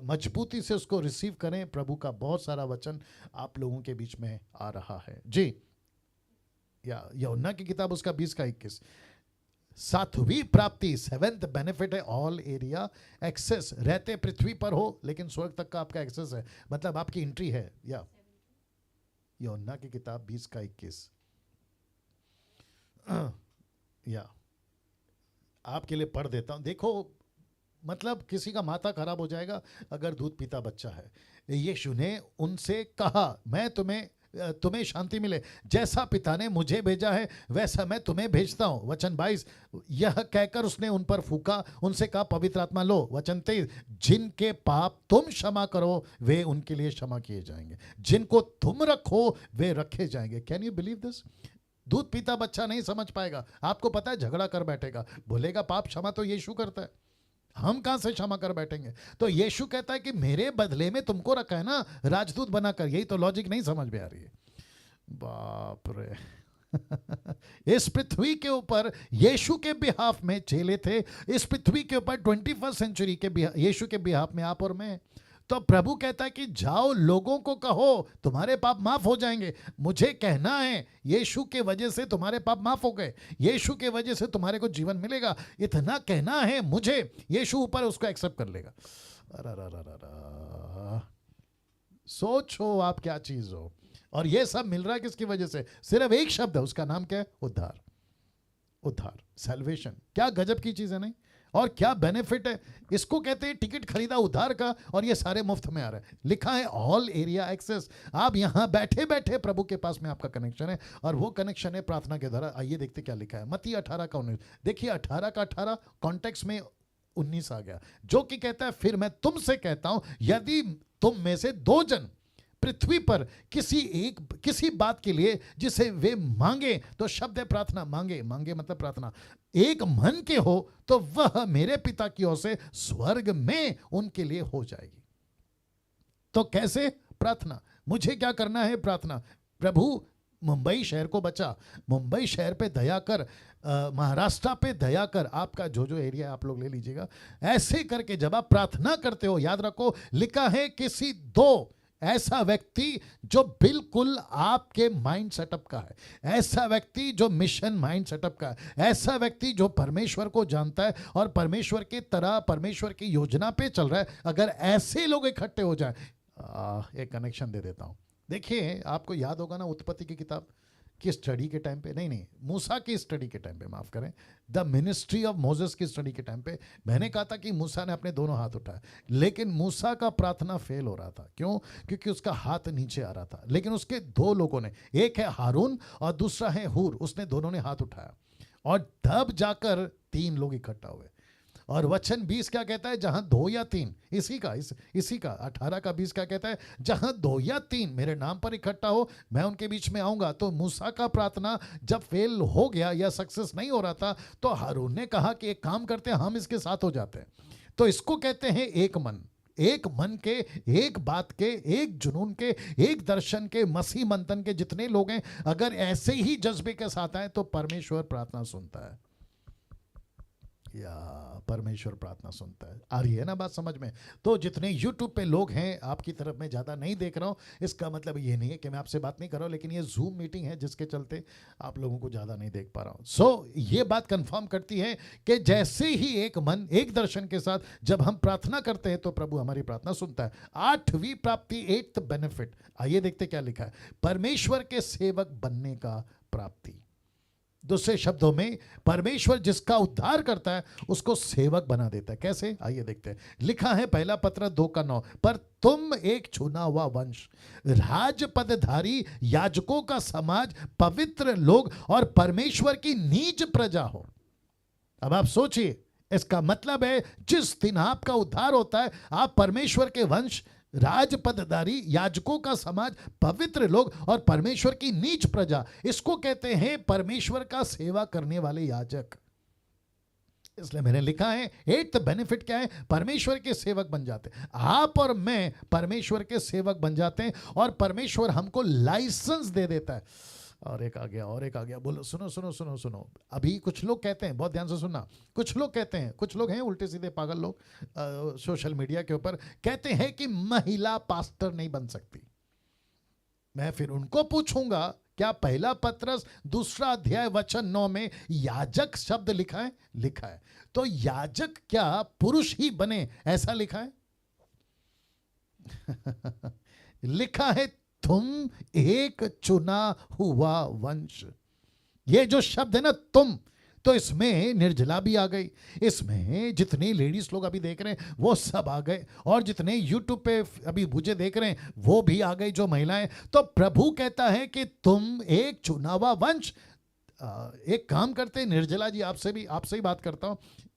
Speaker 1: मजबूती से उसको रिसीव करें। प्रभु का बहुत सारा वचन आप लोगों के बीच में आ रहा है। जी, या यूहन्ना की किताब उसका 20 का 21। सातवीं प्राप्ति, सेवेंथ बेनिफिट है ऑल एरिया एक्सेस। रहते पृथ्वी पर हो लेकिन स्वर्ग तक का आपका एक्सेस है, मतलब आपकी एंट्री है। या यूहन्ना की किताब 20 का 21। या आपके लिए पढ़ देता हूं। देखो, मतलब किसी का माथा खराब हो जाएगा अगर दूध पीता बच्चा है। यीशु ने उनसे कहा मैं तुम्हें शांति मिले, जैसा पिता ने मुझे भेजा है वैसा मैं तुम्हें भेजता हूं। वचन 22। यह कहकर उसने उन पर फूका, उनसे कहा पवित्र आत्मा लो। वचन 23। जिनके पाप तुम क्षमा करो वे उनके लिए क्षमा किए जाएंगे, जिनको तुम रखो वे रखे जाएंगे। Can you believe this? दूध पीता बच्चा नहीं समझ पाएगा। आपको पता है, झगड़ा कर बैठेगा, बोलेगा पाप क्षमा तो यीशु करता है, हम कहां से क्षमा कर बैठेंगे? तो यीशु कहता है कि मेरे बदले में तुमको रखा है ना राजदूत बनाकर। यही तो लॉजिक नहीं समझ में आ रही है। बाप रे। इस पृथ्वी के ऊपर यीशु के बिहाफ में चेले थे, इस पृथ्वी के ऊपर 21st सेंचुरी के यीशु के बिहाफ में आप और मैं। तो प्रभु कहता है कि जाओ लोगों को कहो तुम्हारे पाप माफ हो जाएंगे। मुझे कहना है यीशु के वजह से तुम्हारे पाप माफ हो गए, यीशु के वजह से तुम्हारे को जीवन मिलेगा, इतना कहना है मुझे। यीशु ऊपर उसको एक्सेप्ट कर लेगा। सोचो आप क्या चीज हो। और ये सब मिल रहा है किसकी वजह से? सिर्फ एक शब्द है, उसका नाम क्या है? उद्धार। उद्धार, सैल्वेशन। क्या गजब की चीज है नहीं? और क्या बेनिफिट है? इसको कहते हैं टिकट खरीदा उधार का और ये सारे मुफ्त में आ रहा है। लिखा है ऑल एरिया एक्सेस। आप यहां बैठे बैठे प्रभु के पास में आपका कनेक्शन है, और वो कनेक्शन है प्रार्थना के द्वारा। आइए देखते क्या लिखा है। मत्ती 18 का 19। देखिए 18 का 18 कॉन्टेक्स्ट में 19 आ गया, जो कि कहता है फिर मैं तुमसे कहता हूं यदि तुम में से दो जन पृथ्वी पर किसी बात के लिए जिसे वे मांगे, तो शब्द है प्रार्थना, मांगे मतलब प्रार्थना, एक मन के हो तो वह मेरे पिता की ओर से स्वर्ग में उनके लिए हो जाएगी। तो कैसे? प्रार्थना। मुझे क्या करना है? प्रार्थना। प्रभु मुंबई शहर को बचा, मुंबई शहर पे दया कर, महाराष्ट्र पे दया कर, आपका जो जो एरिया आप लोग ले लीजिएगा। ऐसे करके जब आप प्रार्थना करते हो, याद रखो लिखा है किसी दो ऐसा व्यक्ति जो बिल्कुल आपके माइंड सेटअप का है, ऐसा व्यक्ति जो मिशन माइंड सेटअप का है, ऐसा व्यक्ति जो परमेश्वर को जानता है और परमेश्वर की तरह परमेश्वर की योजना पे चल रहा है। अगर ऐसे लोग इकट्ठे हो जाए, एक कनेक्शन दे देता हूं। देखिए आपको याद होगा ना उत्पत्ति की किताब की स्टडी के टाइम पे, नहीं मूसा की स्टडी के टाइम पे, माफ करें, द मिनिस्ट्री ऑफ मोसेस की स्टडी के टाइम पे मैंने कहा था कि मूसा ने अपने दोनों हाथ उठाए, लेकिन मूसा का प्रार्थना फेल हो रहा था। क्यों? क्योंकि उसका हाथ नीचे आ रहा था। लेकिन उसके दो लोगों ने, एक है हारून और दूसरा है हूर, उसने दोनों ने हाथ उठाया और तब जाकर 3 लोग इकट्ठा हुए। और वचन 20 क्या कहता है? जहां 2 या 3, इसी का 18 का 20 क्या कहता है? जहां 2 या 3 मेरे नाम पर इकट्ठा हो मैं उनके बीच में आऊंगा। तो मूसा का प्रार्थना जब फेल हो गया या सक्सेस नहीं हो रहा था, तो हारून ने कहा कि एक काम करते हैं, हम इसके साथ हो जाते हैं। तो इसको कहते हैं एक मन। एक मन के, एक बात के, एक जुनून के, एक दर्शन के, मसीह मंथन के जितने लोग हैं, अगर ऐसे ही जज्बे के साथ आए तो परमेश्वर प्रार्थना सुनता है। या परमेश्वर प्रार्थना सुनता है। आ रही है ना बात समझ में? तो जितने यूट्यूब पे लोग हैं, आपकी तरफ मैं ज़्यादा नहीं देख रहा हूँ, इसका मतलब ये नहीं है कि मैं आपसे बात नहीं कर रहा हूँ, लेकिन ये जूम मीटिंग है जिसके चलते आप लोगों को ज़्यादा नहीं देख पा रहा हूँ। सो ये बात कंफर्म करती है कि जैसे ही एक मन एक दर्शन के साथ जब हम प्रार्थना करते हैं तो प्रभु हमारी प्रार्थना सुनता है। 8वीं प्राप्ति, 8th बेनिफिट, आइए देखते क्या लिखा है। परमेश्वर के सेवक बनने का प्राप्ति। दूसरे शब्दों में, परमेश्वर जिसका उद्धार करता है उसको सेवक बना देता है। कैसे? आइए देखते हैं। लिखा है पहला पत्र 2:9, पर तुम एक चुना हुआ वंश, राजपदधारी याजकों का समाज, पवित्र लोग और परमेश्वर की नीज प्रजा हो। अब आप सोचिए, इसका मतलब है जिस दिन आपका उद्धार होता है, आप परमेश्वर के वंश, राजपदधारी, याजकों का समाज, पवित्र लोग और परमेश्वर की नीच प्रजा। इसको कहते हैं परमेश्वर का सेवा करने वाले याजक। इसलिए मैंने लिखा है 8th बेनिफिट क्या है? परमेश्वर के सेवक बन जाते हैं। आप और मैं परमेश्वर के सेवक बन जाते हैं और परमेश्वर हमको लाइसेंस दे देता है। और एक आ गया, और एक आ गया। बोलो, सुनो सुनो सुनो सुनो। अभी कुछ लोग कहते हैं, बहुत ध्यान से सुनना, कुछ लोग कहते हैं, कुछ लोग हैं उल्टे सीधे पागल लोग सोशल मीडिया के ऊपर, कहते हैं कि महिला पास्टर नहीं बन सकती। मैं फिर उनको पूछूंगा, क्या पहला पत्रस 2 अध्याय वचन 9 में याजक शब्द लिखा है? लिखा है। तो याजक क्या पुरुष ही बने ऐसा लिखा है? लिखा है तुम एक चुना हुआ वंश। ये जो शब्द है ना तुम, तो इसमें निर्जला भी आ गई, इसमें जितने लेडीज लोग अभी देख रहे हैं वो सब आ गए, और जितने यूट्यूब पे अभी मुझे देख रहे हैं वो भी आ गई, जो महिलाएं। तो प्रभु कहता है कि तुम एक चुना हुआ वंश। एक काम करते हैं निर्जला जी, आपसे ही बात करता हूं।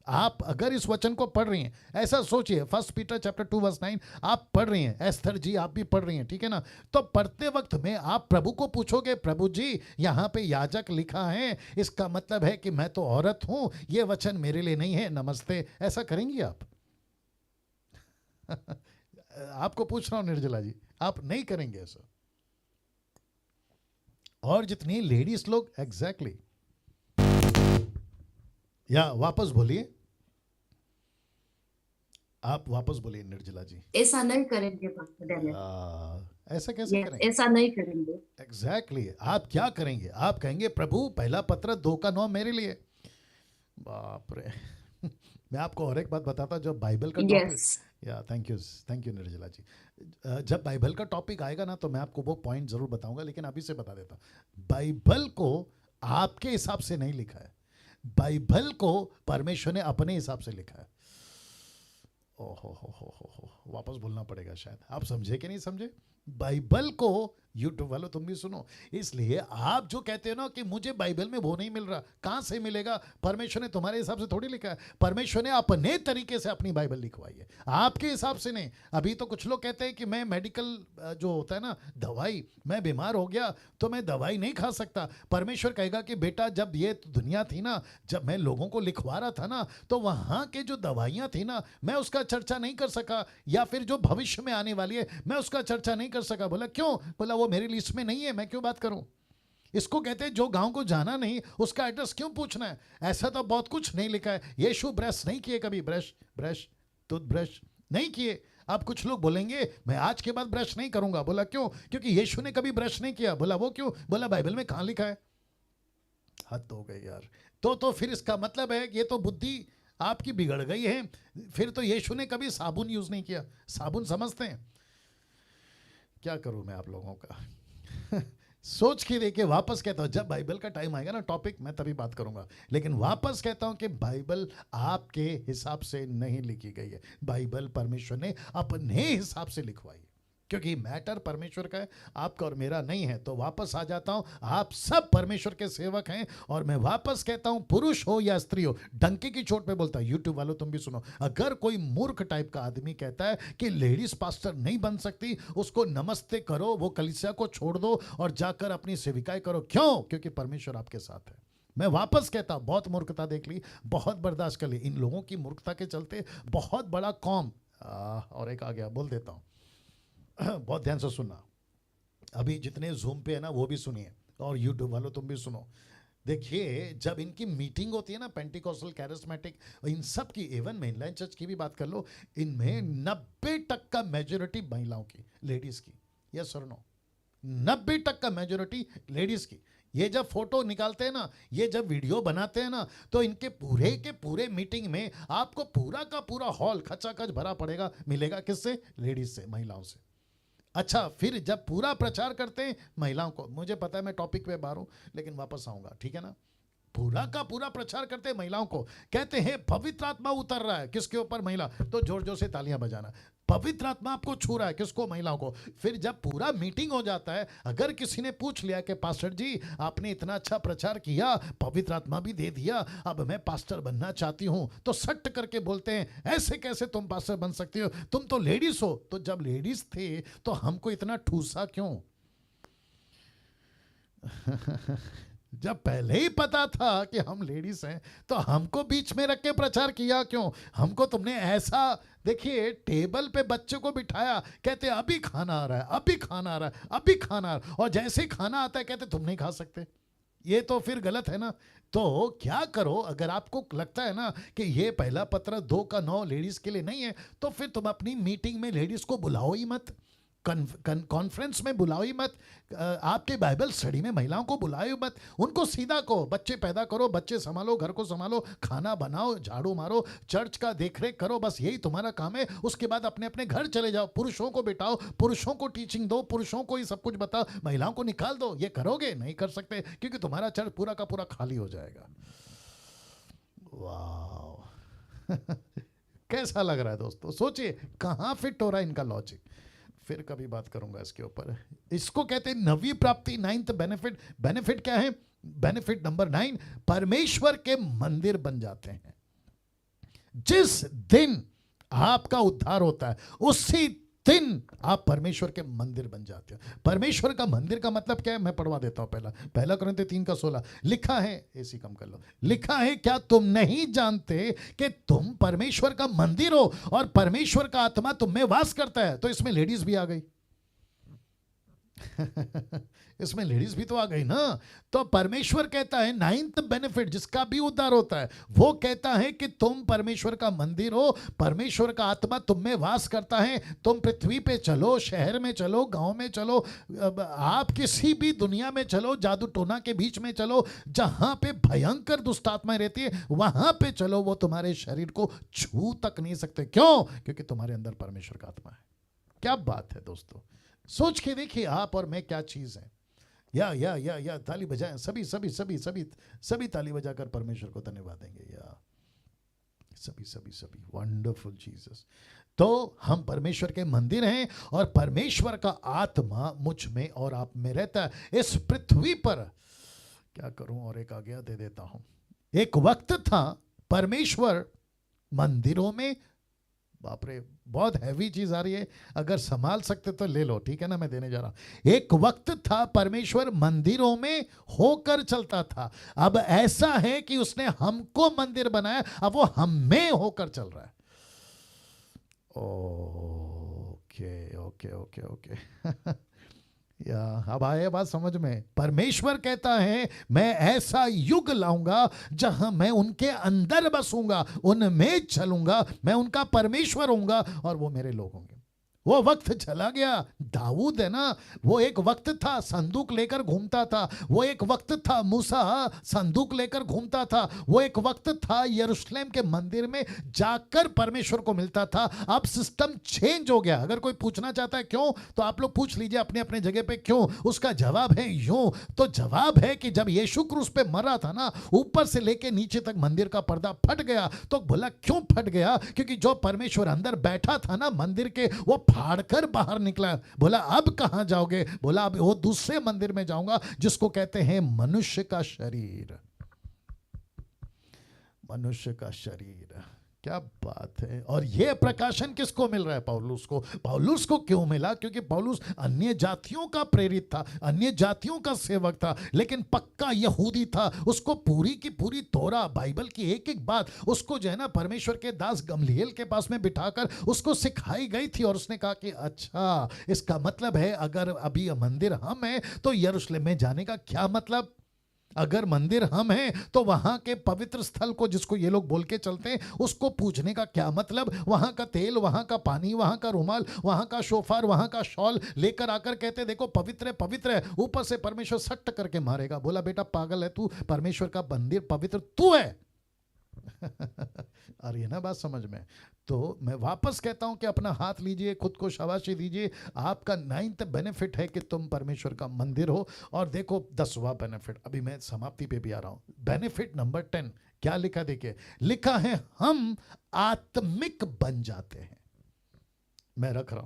Speaker 1: आप अगर इस वचन को पढ़ रही हैं, ऐसा सोचिए, 1 पीटर चैप्टर 2:9 आप पढ़ रही हैं, एस्थर जी आप भी पढ़ रही हैं, ठीक है ना? तो पढ़ते वक्त में आप प्रभु को पूछोगे, प्रभु जी यहाँ पे याजक लिखा है, इसका मतलब है कि मैं तो औरत हूं, ये वचन मेरे लिए नहीं है, नमस्ते। ऐसा करेंगी आप? आपको पूछ रहा हूं निर्जला जी, आप नहीं करेंगे ऐसा। और जितनी लेडीज लोग, एग्जैक्टली, या वापस बोलिए, आप वापस बोलिए निर्जला जी।
Speaker 2: ऐसा नहीं करेंगे।
Speaker 1: ऐसा कैसे करेंगे?
Speaker 2: ऐसा नहीं करेंगे।
Speaker 1: एग्जैक्टली आप क्या करेंगे? आप कहेंगे प्रभु पहला पत्र 2:9 मेरे लिए। बाप रे। मैं आपको और एक बात बताता हूं, जब बाइबल का टॉपिक, या थैंक यू निर्जला जी, जब बाइबल का टॉपिक आएगा ना तो मैं आपको वो पॉइंट जरूर बताऊंगा, लेकिन अभी से बता देता हूं, बाइबल को आपके हिसाब से नहीं लिखा है, बाइबल को परमेश्वर ने अपने हिसाब से लिखा है। ओहो, वापस बोलना पड़ेगा शायद, आप समझे कि नहीं समझे? बाइबल को, यूट्यूब वालों तुम भी सुनो, इसलिए आप जो कहते हो ना कि मुझे बाइबल में वो नहीं मिल रहा, कहां से मिलेगा? परमेश्वर ने तुम्हारे हिसाब से थोड़ी लिखा है, परमेश्वर ने अपने तरीके से अपनी बाइबल लिखवाई है, आपके हिसाब से नहीं। अभी तो कुछ लोग कहते हैं कि मैं मेडिकल जो होता है ना दवाई, मैं बीमार हो गया तो मैं दवाई नहीं खा सकता। परमेश्वर कहेगा कि बेटा जब ये दुनिया थी ना, जब मैं लोगों को लिखवा रहा था ना, तो वहां के जो दवाइयां थी ना, मैं उसका चर्चा नहीं कर सका, या फिर जो भविष्य में आने वाली है मैं उसका चर्चा नहीं कर सका। बोला क्यों? बोला वो मेरी लिस्ट में नहीं है, मैं क्यों बात करूं? इसको कहते हैं जो गांव को जाना नहीं उसका एड्रेस क्यों पूछना है? ऐसा तो बहुत कुछ नहीं लिखा है। यीशु ब्रश नहीं किए कभी, ब्रश टूथब्रश नहीं किए। अब कुछ लोग बोलेंगे मैं आज के बाद ब्रश नहीं करूंगा। बोला क्यों? क्योंकि यीशु ने कभी ब्रश नहीं किया। बोला वो क्यों? बोला बाइबल में कहां लिखा है? हद हो गई यार। तो फिर इसका मतलब है ये तो बुद्धि आपकी बिगड़ गई है। फिर तो यीशु ने कभी साबुन यूज नहीं किया। साबुन समझते हैं? क्या करूं मैं आप लोगों का। सोच के देखिए, वापस कहता हूं, जब बाइबल का टाइम आएगा ना टॉपिक, मैं तभी बात करूंगा, लेकिन वापस कहता हूं कि बाइबल आपके हिसाब से नहीं लिखी गई है, बाइबल परमेश्वर ने अपने हिसाब से लिखवाई, क्योंकि मैटर परमेश्वर का है, आपका और मेरा नहीं है। तो वापस आ जाता हूं, आप सब परमेश्वर के सेवक हैं, और मैं वापस कहता हूं पुरुष हो या स्त्री हो, डंके की चोट पे बोलता हूं, यूट्यूब वालों तुम भी सुनो, अगर कोई मूर्ख टाइप का आदमी कहता है कि लेडीज पास्टर नहीं बन सकती, उसको नमस्ते करो, वो कलीसिया को छोड़ दो और जाकर अपनी सेविकाएं करो। क्यों? क्योंकि परमेश्वर आपके साथ है। मैं वापस कहता, बहुत मूर्खता देख ली, बहुत बर्दाश्त कर ली, इन लोगों की मूर्खता के चलते बहुत बड़ा कौम। और एक आ गया, बोल देता हूं, बहुत ध्यान से सुनना, अभी जितने जूम पे है ना वो भी सुनिए, और यूट्यूब वालों तुम भी सुनो। देखिए जब इनकी मीटिंग होती है ना, पेंटिकोस्टल, कैरिस्मेटिक, इन सब की, इवन मेनलाइन चर्च की भी बात कर लो, इनमें 90% मेजोरिटी महिलाओं की, लेडीज की। यस और नो? 90% मेजोरिटी लेडीज की। ये जब फोटो निकालते हैं ना, ये जब वीडियो बनाते हैं ना, तो इनके पूरे के पूरे मीटिंग में आपको पूरा का पूरा हॉल खचाखच भरा पड़ेगा, मिलेगा किससे? लेडीज से, महिलाओं से। अच्छा, फिर जब पूरा प्रचार करते हैं महिलाओं को, मुझे पता है मैं टॉपिक पे बाहर हूं, लेकिन वापस आऊंगा, ठीक है ना? पूरा का पूरा प्रचार करते हैं महिलाओं को, कहते हैं पवित्र आत्मा उतर रहा है, किसके ऊपर? महिला। तो जोर जोर से तालियां बजाना, पवित्र आत्मा आपको छू रहा है, किसको? महिलाओं को। फिर जब पूरा मीटिंग हो जाता है, अगर किसी ने पूछ लिया कि पास्टर जी आपने इतना अच्छा प्रचार किया, पवित्र आत्मा भी दे दिया, अब मैं पास्टर बनना चाहती हूं, तो सट करके बोलते हैं ऐसे कैसे तुम पास्टर बन सकती हो, तुम तो लेडीज हो। तो जब लेडीज थे तो हमको इतना ठूसा क्यों? जब पहले ही पता था कि हम लेडीज हैं, तो हमको बीच में रख के प्रचार किया क्यों? हमको तुमने ऐसा, देखिए टेबल पे बच्चे को बिठाया, कहते अभी खाना आ रहा है, अभी खाना आ रहा है, अभी खाना आ रहा है, और जैसे ही खाना आता है कहते तुम नहीं खा सकते। ये तो फिर गलत है ना? तो क्या करो, अगर आपको लगता है ना कि ये पहला पत्र 2:9 लेडीज के लिए नहीं है, तो फिर तुम अपनी मीटिंग में लेडीज को बुलाओ ही मत, कॉन्फ्रेंस में बुलाओ ही मत, आपके बाइबल स्टडी में महिलाओं को बुलाओ मत, उनको सीधा को बच्चे पैदा करो, बच्चे संभालो, घर को संभालो, खाना बनाओ, झाड़ू मारो, चर्च का देखरेख करो, बस यही तुम्हारा काम है। उसके बाद अपने अपने घर चले जाओ, पुरुषों को बिठाओ, पुरुषों को टीचिंग दो, पुरुषों को ही सब कुछ बताओ, महिलाओं को निकाल दो। ये करोगे? नहीं कर सकते, क्योंकि तुम्हारा चर्च पूरा का पूरा खाली हो जाएगा। वाह कैसा लग रहा है दोस्तों? सोचिए कहां फिट हो रहा है इनका लॉजिक। फिर कभी बात करूंगा इसके ऊपर। इसको कहते हैं नवी प्राप्ति, 9th बेनिफिट। बेनिफिट क्या है? बेनिफिट नंबर 9, परमेश्वर के मंदिर बन जाते हैं। जिस दिन आपका उद्धार होता है उसी दिन आप परमेश्वर के मंदिर बन जाते हो। परमेश्वर का मंदिर का मतलब क्या है? मैं पढ़वा देता हूं। पहला कुरिन्थियों 3:16 लिखा है, एसी कम कर लो, लिखा है, क्या तुम नहीं जानते कि तुम परमेश्वर का मंदिर हो और परमेश्वर का आत्मा तुम में वास करता है? तो इसमें लेडीज भी आ गई इसमें लेडीज भी तो आ गई ना। तो परमेश्वर कहता है 9th बेनिफिट, जिसका भी उद्धार होता है, वो कहता है कि तुम परमेश्वर का मंदिर हो, परमेश्वर का आत्मा तुम में वास करता है। तुम पृथ्वी पे चलो, शहर में चलो, गांव में चलो, आप किसी भी दुनिया में चलो, जादू टोना के बीच में चलो, जहां पे भयंकर दुष्ट आत्माएं रहती है वहां पे चलो, वो तुम्हारे शरीर को छू तक नहीं सकते। क्यों? क्योंकि तुम्हारे अंदर परमेश्वर का आत्मा है। क्या बात है दोस्तों, सोच के देखिए आप और मैं क्या चीज है। या ताली बजाएं, सभी सभी सभी सभी सभी ताली बजाकर परमेश्वर को धन्यवाद देंगे। या सभी सभी सभी वंडरफुल जीसस। तो हम परमेश्वर के मंदिर हैं और परमेश्वर का आत्मा मुझ में और आप में रहता है इस पृथ्वी पर। क्या करूं, और एक आज्ञा दे देता हूं। एक वक्त था परमेश्वर मंदिरों में, बाप रे बहुत हैवी चीज आ रही है, अगर संभाल सकते तो ले लो, ठीक है ना, मैं देने जा रहा हूं। एक वक्त था परमेश्वर मंदिरों में होकर चलता था, अब ऐसा है कि उसने हमको मंदिर बनाया, अब वो हम में होकर चल रहा है। ओके ओके ओके ओके या अब आए बात समझ में। परमेश्वर कहता है मैं ऐसा युग लाऊंगा जहां मैं उनके अंदर बसूंगा, उनमें चलूंगा, मैं उनका परमेश्वर होऊंगा और वो मेरे लोग होंगे। वो वक्त चला गया। दाऊद है ना, वो एक वक्त था संदूक लेकर घूमता था, वो एक वक्त था मूसा संदूक लेकर घूमता था, वो एक वक्त था यरूशलेम के मंदिर में जाकर परमेश्वर को मिलता था। अब सिस्टम चेंज हो गया। अगर कोई पूछना चाहता है क्यों, तो आप लोग पूछ लीजिए अपने अपने जगह पे क्यों। उसका जवाब है यूं। तो जवाब है कि जब यीशु क्रूस पे मर रहा था ना, ऊपर से लेके नीचे तक मंदिर का पर्दा फट गया। तो बोला क्यों फट गया? क्योंकि जो परमेश्वर अंदर बैठा था ना मंदिर के, वो फाड़कर बाहर निकला। बोला अब कहां जाओगे? बोला अब वो दूसरे मंदिर में जाऊंगा जिसको कहते हैं मनुष्य का शरीर। मनुष्य का शरीर, क्या बात है। और यह प्रकाशन किसको मिल रहा है? पौलुस को। पौलुस को क्यों मिला? क्योंकि पौलुस अन्य जातियों का प्रेरित था, अन्य जातियों का सेवक था, लेकिन पक्का यहूदी था। उसको पूरी की पूरी तोरा, बाइबल की एक एक बात उसको जो है ना परमेश्वर के दास गमलीएल के पास में बिठाकर उसको सिखाई गई थी। और उसने कहा कि अच्छा, इसका मतलब है अगर अभी मंदिर हम हैं तो यरूशलेम में जाने का क्या मतलब? अगर मंदिर हम हैं तो वहां के पवित्र स्थल को, जिसको ये लोग बोल के चलते हैं, उसको पूजने का क्या मतलब? वहां का तेल, वहां का पानी, वहां का रुमाल, वहां का शोफार, वहां का शॉल लेकर आकर कहते देखो पवित्र है, पवित्र है। ऊपर से परमेश्वर सट्ट करके मारेगा। बोला बेटा पागल है तू, परमेश्वर का मंदिर पवित्र तू है। आ रही है ना बात समझ में? तो मैं वापस कहता हूं कि अपना हाथ लीजिए, खुद को शाबाशी दीजिए। आपका 9th बेनिफिट है कि तुम परमेश्वर का मंदिर हो। और देखो 10वां बेनिफिट, अभी मैं समाप्ति पे भी आ रहा हूं। बेनिफिट नंबर 10 क्या लिखा? देखिए लिखा है हम आत्मिक बन जाते हैं। मैं रख रहा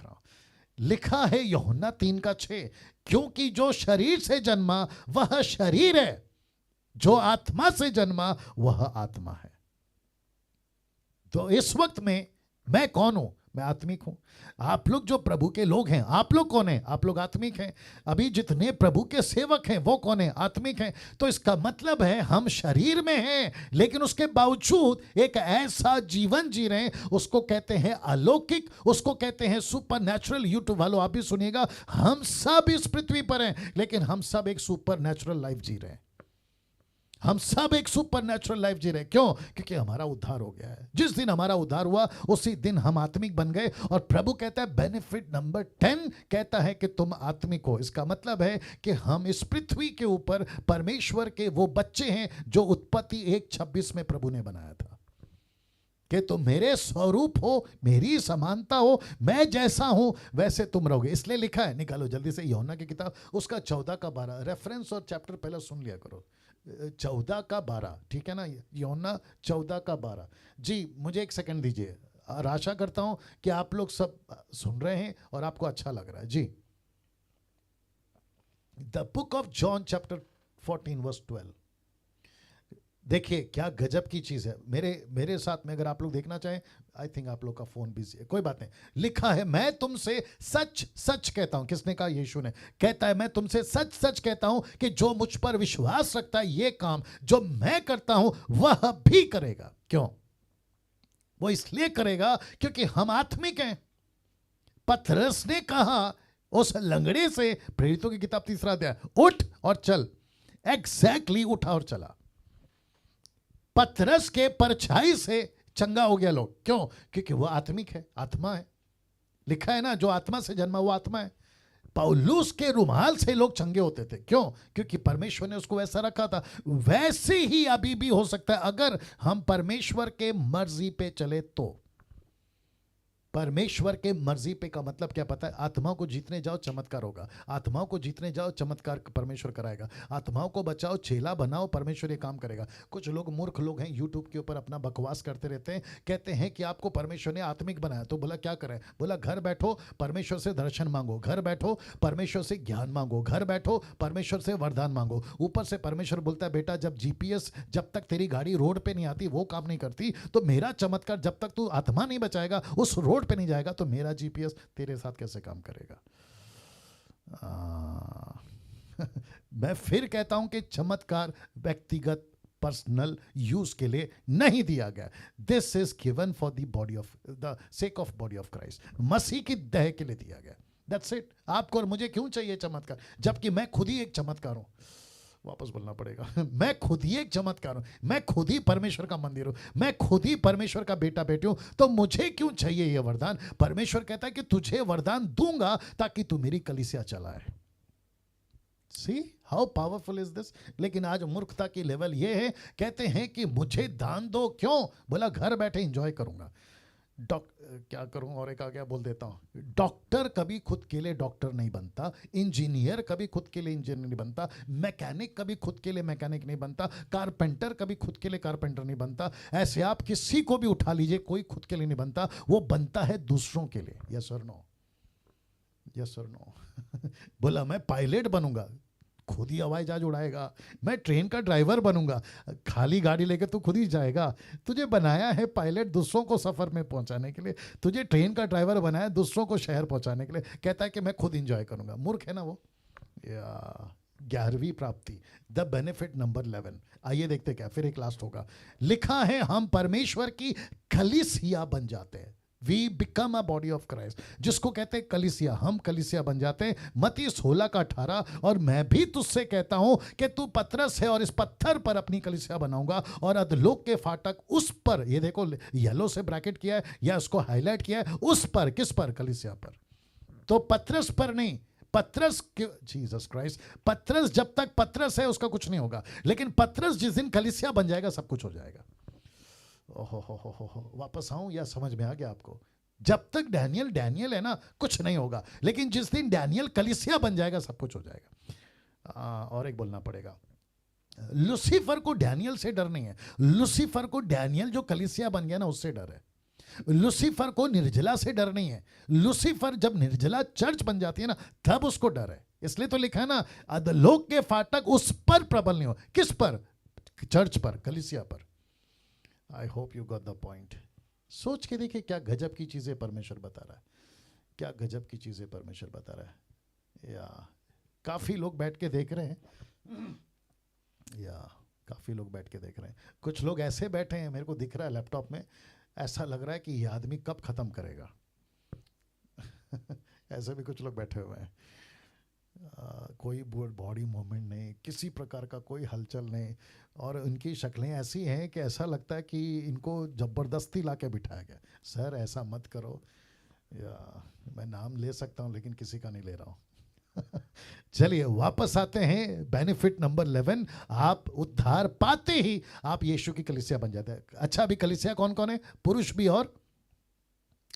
Speaker 1: हूं। लिखा है यूहन्ना 3:6, क्योंकि जो शरीर से जन्मा वह शरीर है, जो आत्मा से जन्मा वह आत्मा है। तो इस वक्त में मैं कौन हूं? मैं आत्मिक हूं। आप लोग जो प्रभु के लोग हैं, आप लोग कौन हैं? आप लोग आत्मिक हैं। अभी जितने प्रभु के सेवक हैं वो कौन है? आत्मिक हैं। तो इसका मतलब है हम शरीर में हैं, लेकिन उसके बावजूद एक ऐसा जीवन जी रहे हैं, उसको कहते हैं अलौकिक, उसको कहते हैं सुपर नेचुरल। यूट्यूब वालों आप भी सुनिएगा, हम सब इस पृथ्वी पर हैं, लेकिन हम सब एक सुपर नेचुरल लाइफ जी रहे हैं। हम सब एक सुपर नेचुरल लाइफ जी रहे। क्यों? क्योंकि हमारा उद्धार हो गया है। जिस दिन हमारा उद्धार हुआ उसी दिन हम आत्मिक बन गए। और प्रभु कहता है बेनिफिट नंबर 10 कहता है कि तुम आत्मिक हो। इसका मतलब है कि हम इस पृथ्वी के ऊपर परमेश्वर के वो बच्चे हैं जो उत्पत्ति 1:26 में प्रभु ने बनाया था कि तुम मेरे स्वरूप हो, मेरी समानता हो, मैं जैसा हूं वैसे तुम रहोगे। इसलिए लिखा है, निकालो जल्दी से यूहन्ना की किताब उसका 14:12 रेफरेंस और चैप्टर पहले सुन लिया करो। 14:12 ठीक है ना? यूहन्ना 14:12। जी मुझे एक सेकंड दीजिए। और आशा करता हूं कि आप लोग सब सुन रहे हैं और आपको अच्छा लग रहा है। जी the book of John chapter 14:12। देखिए क्या गजब की चीज है। मेरे साथ में अगर आप लोग देखना चाहें, आई थिंक आप लोग का फोन बिजी है, कोई बात नहीं। लिखा है मैं तुमसे सच सच कहता हूं। किसने कहा? यीशु ने। कहता है मैं तुमसे सच सच कहता हूं कि जो मुझ पर विश्वास रखता है ये काम जो मैं करता हूं वह भी करेगा। क्यों? वो इसलिए करेगा क्योंकि हम आत्मिक हैं। पतरस ने कहा उस लंगड़े से, प्रेरितों की किताब 3 अध्याय, उठ और चल। एग्जैक्टली उठा और चला। पतरस के परछाई से चंगा हो गया लोग। क्यों? क्योंकि वो आत्मिक है, आत्मा है। लिखा है ना जो आत्मा से जन्मा वो आत्मा है। पौलुस के रुमाल से लोग चंगे होते थे। क्यों? क्योंकि परमेश्वर ने उसको वैसा रखा था। वैसे ही अभी भी हो सकता है अगर हम परमेश्वर के मर्जी पे चले तो। परमेश्वर के मर्जी पे का मतलब क्या पता है? आत्माओं को जीतने जाओ चमत्कार होगा। आत्माओं को जीतने जाओ चमत्कार परमेश्वर कराएगा। आत्माओं को बचाओ, चेला बनाओ, परमेश्वर ये काम करेगा। कुछ लोग मूर्ख लोग हैं यूट्यूब के ऊपर अपना बकवास करते रहते हैं, कहते हैं कि आपको परमेश्वर ने आत्मिक बनाया। तो बोला क्या करें? बोला घर बैठो परमेश्वर से दर्शन मांगो, घर बैठो परमेश्वर से ज्ञान मांगो, घर बैठो परमेश्वर से वरदान मांगो। ऊपर से परमेश्वर बोलता है बेटा जब जीपीएस, जब तक तेरी गाड़ी रोड पे नहीं आती वो काम नहीं करती, तो मेरा चमत्कार जब तक तू आत्मा नहीं बचाएगा, उस रोड पे नहीं जाएगा, तो मेरा जीपीएस तेरे साथ कैसे काम करेगा? मैं फिर कहता हूं कि चमत्कार व्यक्तिगत पर्सनल यूज के लिए नहीं दिया गया। This is given for the body of the sake of body of Christ. मसीह की देह के लिए दिया गया। That's it. आपको और मुझे क्यों चाहिए चमत्कार जबकि मैं खुद ही एक चमत्कार हूं? वापस बोलना पड़ेगा। मैं खुद ही एक चमत्कार हूं, मैं खुद ही परमेश्वर का मंदिर हूं, मैं खुद ही परमेश्वर का बेटा बेटी हूं। तो मुझे क्यों चाहिए यह वरदान? परमेश्वर कहता है कि तुझे वरदान दूंगा ताकि तू मेरी कलीसिया चलाए। See how powerful is this? लेकिन आज मूर्खता की लेवल यह है, कहते हैं कि मुझे दान दो। क्यों? बोला घर बैठे एंजॉय करूंगा। क्या करूं और एक क्या बोल देता हूं। डॉक्टर कभी खुद के लिए डॉक्टर नहीं बनता, इंजीनियर कभी खुद के लिए इंजीनियर नहीं बनता, मैकेनिक कभी खुद के लिए मैकेनिक नहीं बनता, कारपेंटर कभी खुद के लिए कारपेंटर नहीं बनता। ऐसे आप किसी को भी उठा लीजिए, कोई खुद के लिए नहीं बनता, वो बनता है दूसरों के लिए। यस और नो? यस और नो? बोला मैं पायलट बनूंगा, खुद ही हवाई जहाज उड़ाएगा। मैं ट्रेन का ड्राइवर बनूंगा, खाली गाड़ी लेकर तू खुद ही जाएगा। तुझे बनाया है पायलट दूसरों को सफर में पहुंचाने के लिए, तुझे ट्रेन का ड्राइवर बनाया दूसरों को शहर पहुंचाने के लिए। कहता है कि मैं खुद एंजॉय करूंगा। मूर्ख है ना वो? 11वीं प्राप्ति, द बेनिफिट नंबर 11। आइए देखते क्या, फिर एक लास्ट होगा। लिखा है हम परमेश्वर की कलीसिया बन जाते हैं। We become a body of Christ, जिसको कहते हैं कलीसिया। हम कलीसिया बन जाते हैं। मत्ती 16:18, और मैं भी तुझसे कहता हूं कि तू पतरस है और इस पत्थर पर अपनी कलीसिया बनाऊंगा और अधोलोक के फाटक उस पर, ये देखो येलो से ब्रैकेट किया है या उसको हाईलाइट किया है, उस पर, किस पर? कलीसिया पर। तो पतरस पर नहीं, पतरस, जीसस क्राइस्ट, पतरस जब तक पतरस है उसका कुछ नहीं होगा, लेकिन पतरस जिस दिन कलीसिया बन जाएगा सब कुछ हो जाएगा। ओहो हो, वापस आऊं या समझ में आ गया आपको? जब तक डैनियल है ना, कुछ नहीं होगा, लेकिन जिस दिन डैनियल कलीसिया बन जाएगा सब कुछ हो जाएगा। और एक बोलना पड़ेगा, लूसीफर को डैनियल से डर नहीं है, लूसीफर को डैनियल जो कलीसिया बन गया ना उससे डर है। लूसीफर को निर्जला से डर नहीं है, लूसीफर जब निर्जला चर्च बन जाती है ना तब उसको डर है। इसलिए तो लिखा है ना, अधोलोक के फाटक उस पर प्रबल नहीं हो। किस पर? चर्च पर, कलीसिया पर। I hope you got the point. सोच के देखिए क्या गजब की चीजें परमेश्वर बता रहा है, क्या गजब की चीजें परमेश्वर बता रहा है। या काफी लोग बैठ के देख रहे हैं, या काफी लोग बैठ के देख रहे हैं। कुछ लोग ऐसे बैठे हैं, मेरे को दिख रहा है लैपटॉप में, ऐसा लग रहा है कि ये आदमी कब खत्म करेगा। ऐसे भी कुछ लोग बैठे हुए हैं। कोई बॉडी मूवमेंट नहीं, किसी प्रकार का कोई हलचल नहीं, और इनकी शक्लें ऐसी हैं कि ऐसा लगता है कि इनको ज़बरदस्ती ला के बिठाया गया। सर ऐसा मत करो, या मैं नाम ले सकता हूँ लेकिन किसी का नहीं ले रहा हूँ। चलिए वापस आते हैं। बेनिफिट नंबर 11, आप उद्धार पाते ही आप यीशु की कलीसिया बन जाते हैं। अच्छा, अभी कलीसिया कौन कौन है? पुरुष भी और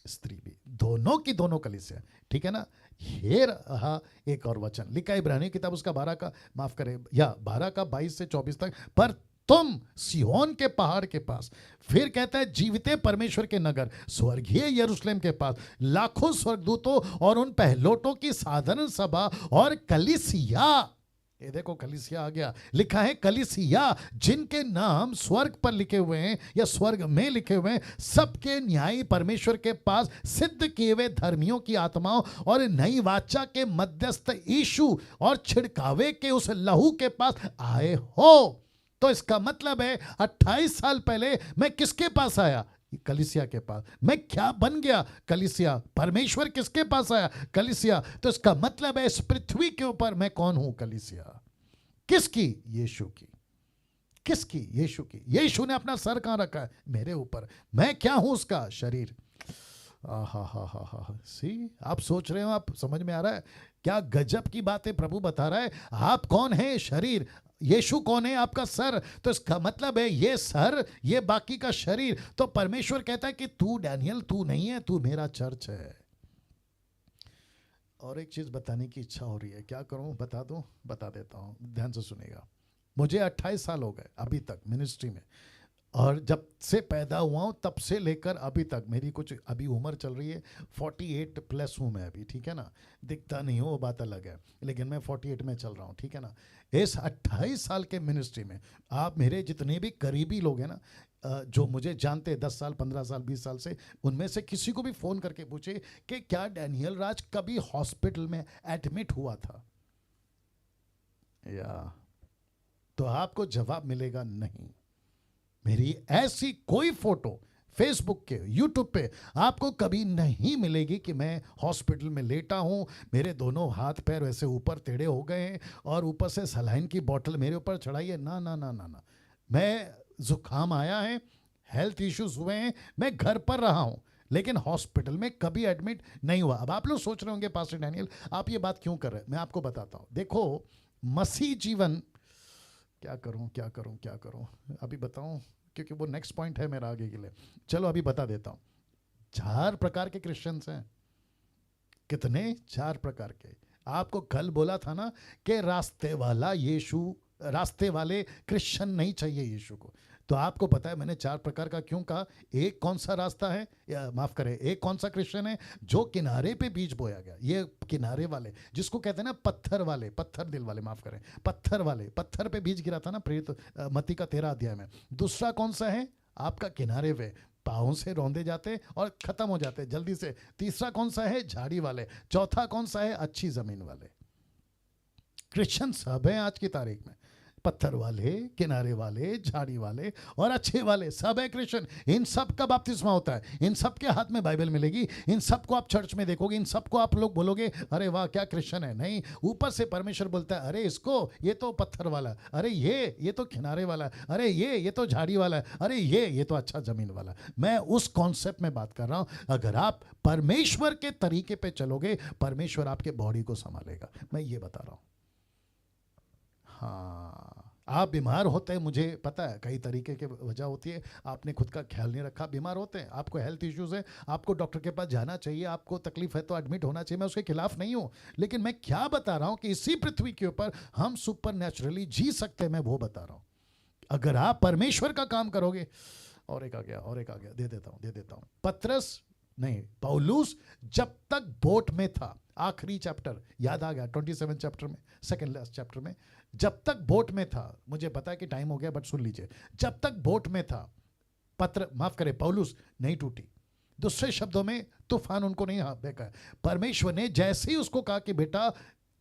Speaker 1: स्त्री भी, दोनों की दोनों कलीसिया, ठीक है ना। ये रहा एक और वचन लिखा है इब्रानियों किताब उसका 12 का, माफ करें, या 12 का 22 से 24 तक, पर तुम सिय्योन के पहाड़ के पास, फिर कहता है जीविते परमेश्वर के नगर स्वर्गीय यरूशलेम के पास, लाखों स्वर्गदूतों और उन पहलोटों की साधारण सभा और कलीसिया, ये देखो कलीसिया आ गया, लिखा है कलीसिया जिनके नाम स्वर्ग पर लिखे हुए हैं या स्वर्ग में लिखे हुए हैं, सबके न्यायी परमेश्वर के पास सिद्ध किए हुए धर्मियों की आत्माओं और नई वाचा के मध्यस्थ यीशु और छिड़कावे के उस लहू के पास आए हो। तो इसका मतलब है 28 साल पहले मैं किसके पास आया? कलीसिया के पास। मैं क्या बन गया? कलीसिया। परमेश्वर किसके पास आया? कलीसिया। तो इसका मतलब है इस पृथ्वी के ऊपर मैं कौन हूं? कलीसिया। किसकी? यीशु की। किसकी? यीशु की। यीशु ने अपना सर कहां रखा है? मेरे ऊपर। मैं क्या हूं? उसका शरीर। सी, आप सोच रहे हो, आप समझ में आ रहा है क्या गजब की बातें प्रभु बता रहा है? आप कौन है? शरीर। यीशु कौन है? आपका सर। तो इसका मतलब है ये सर, ये बाकी का शरीर। तो परमेश्वर कहता है कि तू डैनियल, तू नहीं है, तू मेरा चर्च है। और एक चीज बताने की इच्छा हो रही है, क्या करूं? बता दूं? बता देता हूं, ध्यान से सुनेगा। मुझे 28 साल हो गए अभी तक मिनिस्ट्री में, और जब से पैदा हुआ हूँ तब से लेकर अभी तक मेरी कुछ अभी उम्र चल रही है 48 प्लस हूँ मैं अभी, ठीक है ना। दिखता नहीं हूँ वो बात अलग है, लेकिन मैं 48 में चल रहा हूँ, ठीक है ना। इस 28 साल के मिनिस्ट्री में आप मेरे जितने भी करीबी लोग हैं ना, जो मुझे जानते 10 साल 15 साल 20 साल से, उनमें से किसी को भी फ़ोन करके पूछे कि क्या डैनियल राज कभी हॉस्पिटल में एडमिट हुआ था, या तो आपको जवाब मिलेगा नहीं। मेरी ऐसी कोई फोटो फेसबुक के, यूट्यूब पे आपको कभी नहीं मिलेगी कि मैं हॉस्पिटल में लेटा हूँ, मेरे दोनों हाथ पैर वैसे ऊपर टेढ़े हो गए हैं और ऊपर से सलाइन की बोतल मेरे ऊपर चढ़ाई है। ना ना ना ना ना, मैं जुकाम आया है, हेल्थ इश्यूज हुए हैं, मैं घर पर रहा हूँ, लेकिन हॉस्पिटल में कभी एडमिट नहीं हुआ। अब आप लोग सोच रहे होंगे पास्टर डैनियल आप ये बात क्यों कर रहे हैं? मैं आपको बताता हूँ। देखो मसीह जीवन, क्या करूँ क्या करूँ क्या करूँ, अभी बताऊँ क्योंकि वो नेक्स्ट पॉइंट है मेरा आगे के लिए। चलो अभी बता देता हूँ। 4 प्रकार के क्रिश्चियंस हैं। कितने? 4 प्रकार के। आपको कल बोला था ना कि रास्ते वाला यीशु, रास्ते वाले क्रिश्चियन नहीं चाहिए यीशु को। तो आपको पता है मैंने 4 प्रकार का क्यों कहा? एक कौन सा रास्ता है, या माफ करें, एक कौन सा क्रिश्चियन है जो किनारे पे बीज बोया गया, ये किनारे वाले जिसको कहते हैं ना पत्थर वाले, पत्थर दिल वाले, माफ करें, पत्थर वाले, पत्थर पे बीज गिरा था ना प्रेरित मत्ती का 13 अध्याय में। दूसरा कौन सा है? आपका किनारे पे पाँव से रौंदे जाते और खत्म हो जाते जल्दी से। तीसरा कौन सा है? झाड़ी वाले। चौथा कौन सा है? अच्छी जमीन वाले। क्रिश्चियन सब है आज की तारीख में, पत्थर वाले, किनारे वाले, झाड़ी वाले और अच्छे वाले सब है क्रिश्चियन। इन सब का बपतिस्मा होता है, इन सब के हाथ में बाइबल मिलेगी, इन सबको आप चर्च में देखोगे, इन सबको आप लोग बोलोगे अरे वाह क्या क्रिश्चियन है। नहीं, ऊपर से परमेश्वर बोलता है अरे इसको, ये तो पत्थर वाला, अरे ये तो किनारे वाला, अरे ये तो झाड़ी वाला, अरे ये तो अच्छा जमीन वाला। मैं उस कॉन्सेप्ट में बात कर रहा हूं। अगर आप परमेश्वर के तरीके पे चलोगे, परमेश्वर आपके बॉडी को संभालेगा, मैं ये बता रहा हूं। हाँ, आप बीमार होते हैं, मुझे पता है कई तरीके की वजह होती है, आपने खुद का ख्याल नहीं रखा, बीमार होते हैं, आपको हेल्थ इश्यूज है, आपको डॉक्टर के पास जाना चाहिए, आपको तकलीफ है तो एडमिट होना चाहिए, मैं उसके खिलाफ नहीं हूं। लेकिन मैं क्या बता रहा हूं कि इसी पृथ्वी के ऊपर हम सुपर नेचुरली जी सकते हैं, मैं वो बता रहा हूं। अगर आप परमेश्वर का काम करोगे। और एक आ गया, दे देता हूं। पतरस नहीं, पौलुस जब तक बोट में था, आखिरी चैप्टर याद आ गया, 27 चैप्टर में, सेकंड लास्ट चैप्टर में, जब तक बोट में था, मुझे पता है कि टाइम हो गया बट सुन लीजिए, जब तक बोट में था पौलुस नहीं टूटी। दूसरे शब्दों में तूफान उनको नहीं बेका। परमेश्वर ने जैसे ही उसको कहा कि बेटा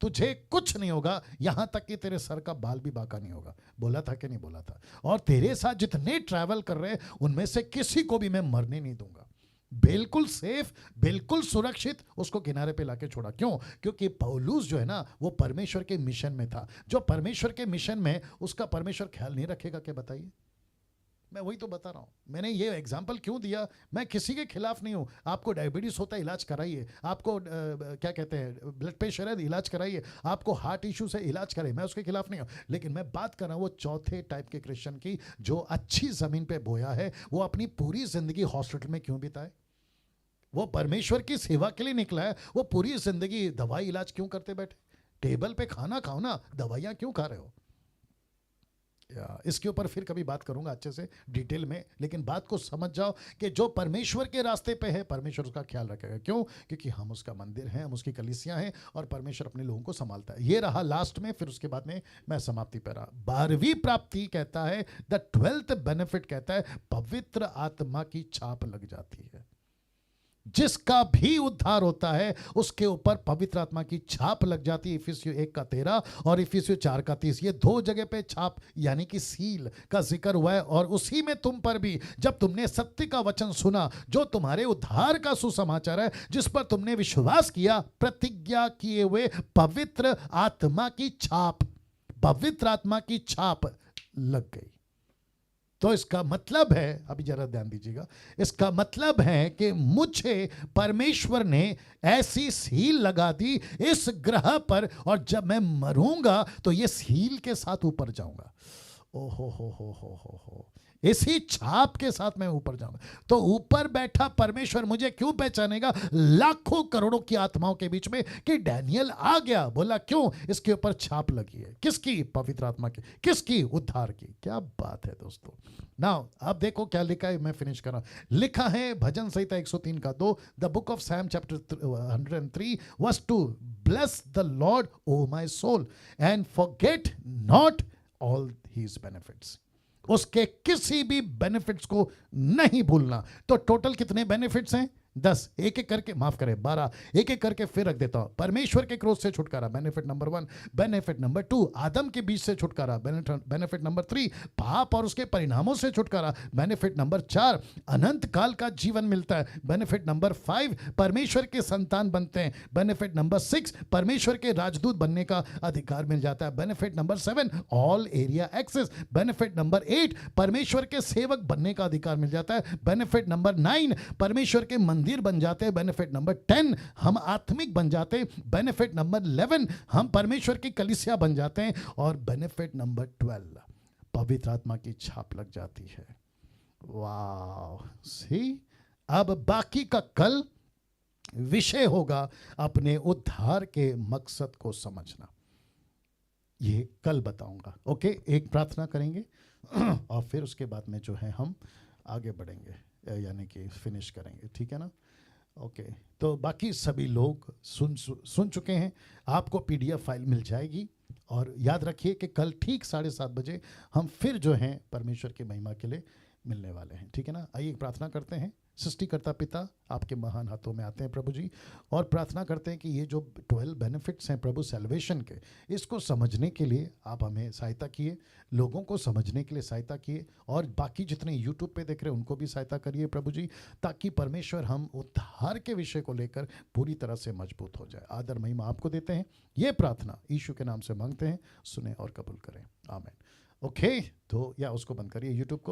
Speaker 1: तुझे कुछ नहीं होगा, यहां तक कि तेरे सर का बाल भी बाका नहीं होगा, बोला था कि नहीं बोला था। और तेरे साथ जितने ट्रैवल कर रहे हैं उनमें से किसी को भी मैं मरने नहीं दूंगा, बिल्कुल सेफ, बिल्कुल सुरक्षित उसको किनारे पे लाके छोड़ा। क्यों? क्योंकि पौलुस जो है ना वो परमेश्वर के मिशन में था। जो परमेश्वर के मिशन में, उसका परमेश्वर ख्याल नहीं रखेगा क्या? बताइए। मैं वही तो बता रहा हूं। मैंने ये एग्जाम्पल क्यों दिया? मैं किसी के खिलाफ नहीं हूं। आपको डायबिटीज होता है, इलाज कराइए। आपको क्या कहते हैं, ब्लड प्रेशर है, इलाज कराइए। आपको हार्ट इश्यू से इलाज कराइए, मैं उसके खिलाफ नहीं हूं। लेकिन मैं बात कर रहा हूं वो चौथे टाइप के क्रिश्चियन की, जो अच्छी जमीन पे बोया है, वो अपनी पूरी जिंदगी हॉस्पिटल में क्यों बिताए? वो परमेश्वर की सेवा के लिए निकला है, वो पूरी जिंदगी दवाई इलाज क्यों करते बैठे? टेबल पे खाना खाओ ना, दवाइयां क्यों खा रहे हो? इसके ऊपर फिर कभी बात करूंगा अच्छे से डिटेल में, लेकिन बात को समझ जाओ कि जो परमेश्वर के रास्ते पे है, परमेश्वर उसका ख्याल रखेगा। क्यों? क्योंकि हम उसका मंदिर हैं, हम उसकी कलीसियां हैं, और परमेश्वर अपने लोगों को संभालता है। ये रहा लास्ट में, फिर उसके बाद में मैं समाप्ति पे रहा। 12वीं प्राप्ति कहता है, द 12th बेनिफिट कहता है, पवित्र आत्मा की छाप लग जाती है। जिसका भी उद्धार होता है उसके ऊपर पवित्र आत्मा की छाप लग जाती है। इफिसियों 1:13 और इफिसियों 4:30, ये दो जगह पे छाप यानी कि सील का जिक्र हुआ है। और उसी में तुम पर भी, जब तुमने सत्य का वचन सुना, जो तुम्हारे उद्धार का सुसमाचार है, जिस पर तुमने विश्वास किया, प्रतिज्ञा किए हुए पवित्र आत्मा की छाप, पवित्र आत्मा की छाप लग गई। तो इसका मतलब है, अभी जरा ध्यान दीजिएगा, इसका मतलब है कि मुझे परमेश्वर ने ऐसी सील लगा दी इस ग्रह पर, और जब मैं मरूंगा तो ये सील के साथ ऊपर जाऊंगा। ओहो हो, इसी छाप के साथ मैं ऊपर जाऊंगा। तो ऊपर बैठा परमेश्वर मुझे क्यों पहचानेगा लाखों करोड़ों की आत्माओं के बीच में कि डैनियल आ गया? बोला क्यों? इसके ऊपर छाप लगी है। किसकी? पवित्र आत्मा की। किसकी? उद्धार की। क्या बात है दोस्तों। नाउ अब देखो क्या लिखा है, मैं फिनिश कर रहा हूं। लिखा है भजन संहिता 103:2, the book of Psalm chapter 103 verse 2, bless the Lord O my soul and forget not all his benefits. उसके किसी भी बेनिफिट्स को नहीं भूलना। तो टोटल कितने बेनिफिट्स हैं? 10। एक एक करके, माफ करें 12, एक एक करके फिर रख देता हूं। परमेश्वर के क्रोध से छुटकारा, बेनिफिट नंबर 1। बेनिफिट नंबर 2, आदम के बीज से छुटकारा, बेनिफिट नंबर 3। पाप और उसके परिणामों से छुटकारा, बेनिफिट नंबर 4। अनंत काल का जीवन मिलता है, बेनिफिट नंबर 5। परमेश्वर के संतान बनते हैं, बेनिफिट नंबर 6। परमेश्वर के राजदूत बनने का अधिकार मिल जाता है, benefit number 7। All area access, benefit number 8। परमेश्वर के सेवक बनने का अधिकार मिल जाता है, बेनिफिट नंबर 9। परमेश्वर के मंदिर बन जाते हैं, बेनिफिट नंबर 10। हम आत्मिक बन जाते हैं, बेनिफिट नंबर 11। हम परमेश्वर की कलीसिया बन जाते हैं, और बेनिफिट नंबर 12, पवित्र आत्मा की छाप लग जाती है। वाह, सी। अब बाकी का कल विषय होगा अपने उद्धार के मकसद को समझना। ये कल बताऊंगा। ओके, एक प्रार्थना करेंगे और फिर उसके बाद में जो है हम आगे बढ़ेंगे, यानी कि फिनिश करेंगे, ठीक है ना? ओके, तो बाकी सभी लोग सुन चुके हैं। आपको पीडीएफ फाइल मिल जाएगी, और याद रखिए कि कल ठीक 7:30 बजे हम फिर जो हैं परमेश्वर की महिमा के लिए मिलने वाले हैं, ठीक है ना? आइए प्रार्थना करते हैं। सृष्टिकर्ता पिता आपके महान हाथों में आते हैं प्रभु जी, और प्रार्थना करते हैं कि ये जो 12 बेनिफिट्स हैं प्रभु सैल्वेशन के, इसको समझने के लिए आप हमें सहायता किए, लोगों को समझने के लिए सहायता किए, और बाकी जितने यूट्यूब पे देख रहे हैं उनको भी सहायता करिए प्रभु जी, ताकि परमेश्वर हम उद्धार के विषय को लेकर पूरी तरह से मजबूत हो जाए। आदर महिमा आपको देते हैं, ये प्रार्थना यीशु के नाम से मांगते हैं, सुने और कबूल करें, आमीन। ओके, तो या उसको बंद करिए यूट्यूब को।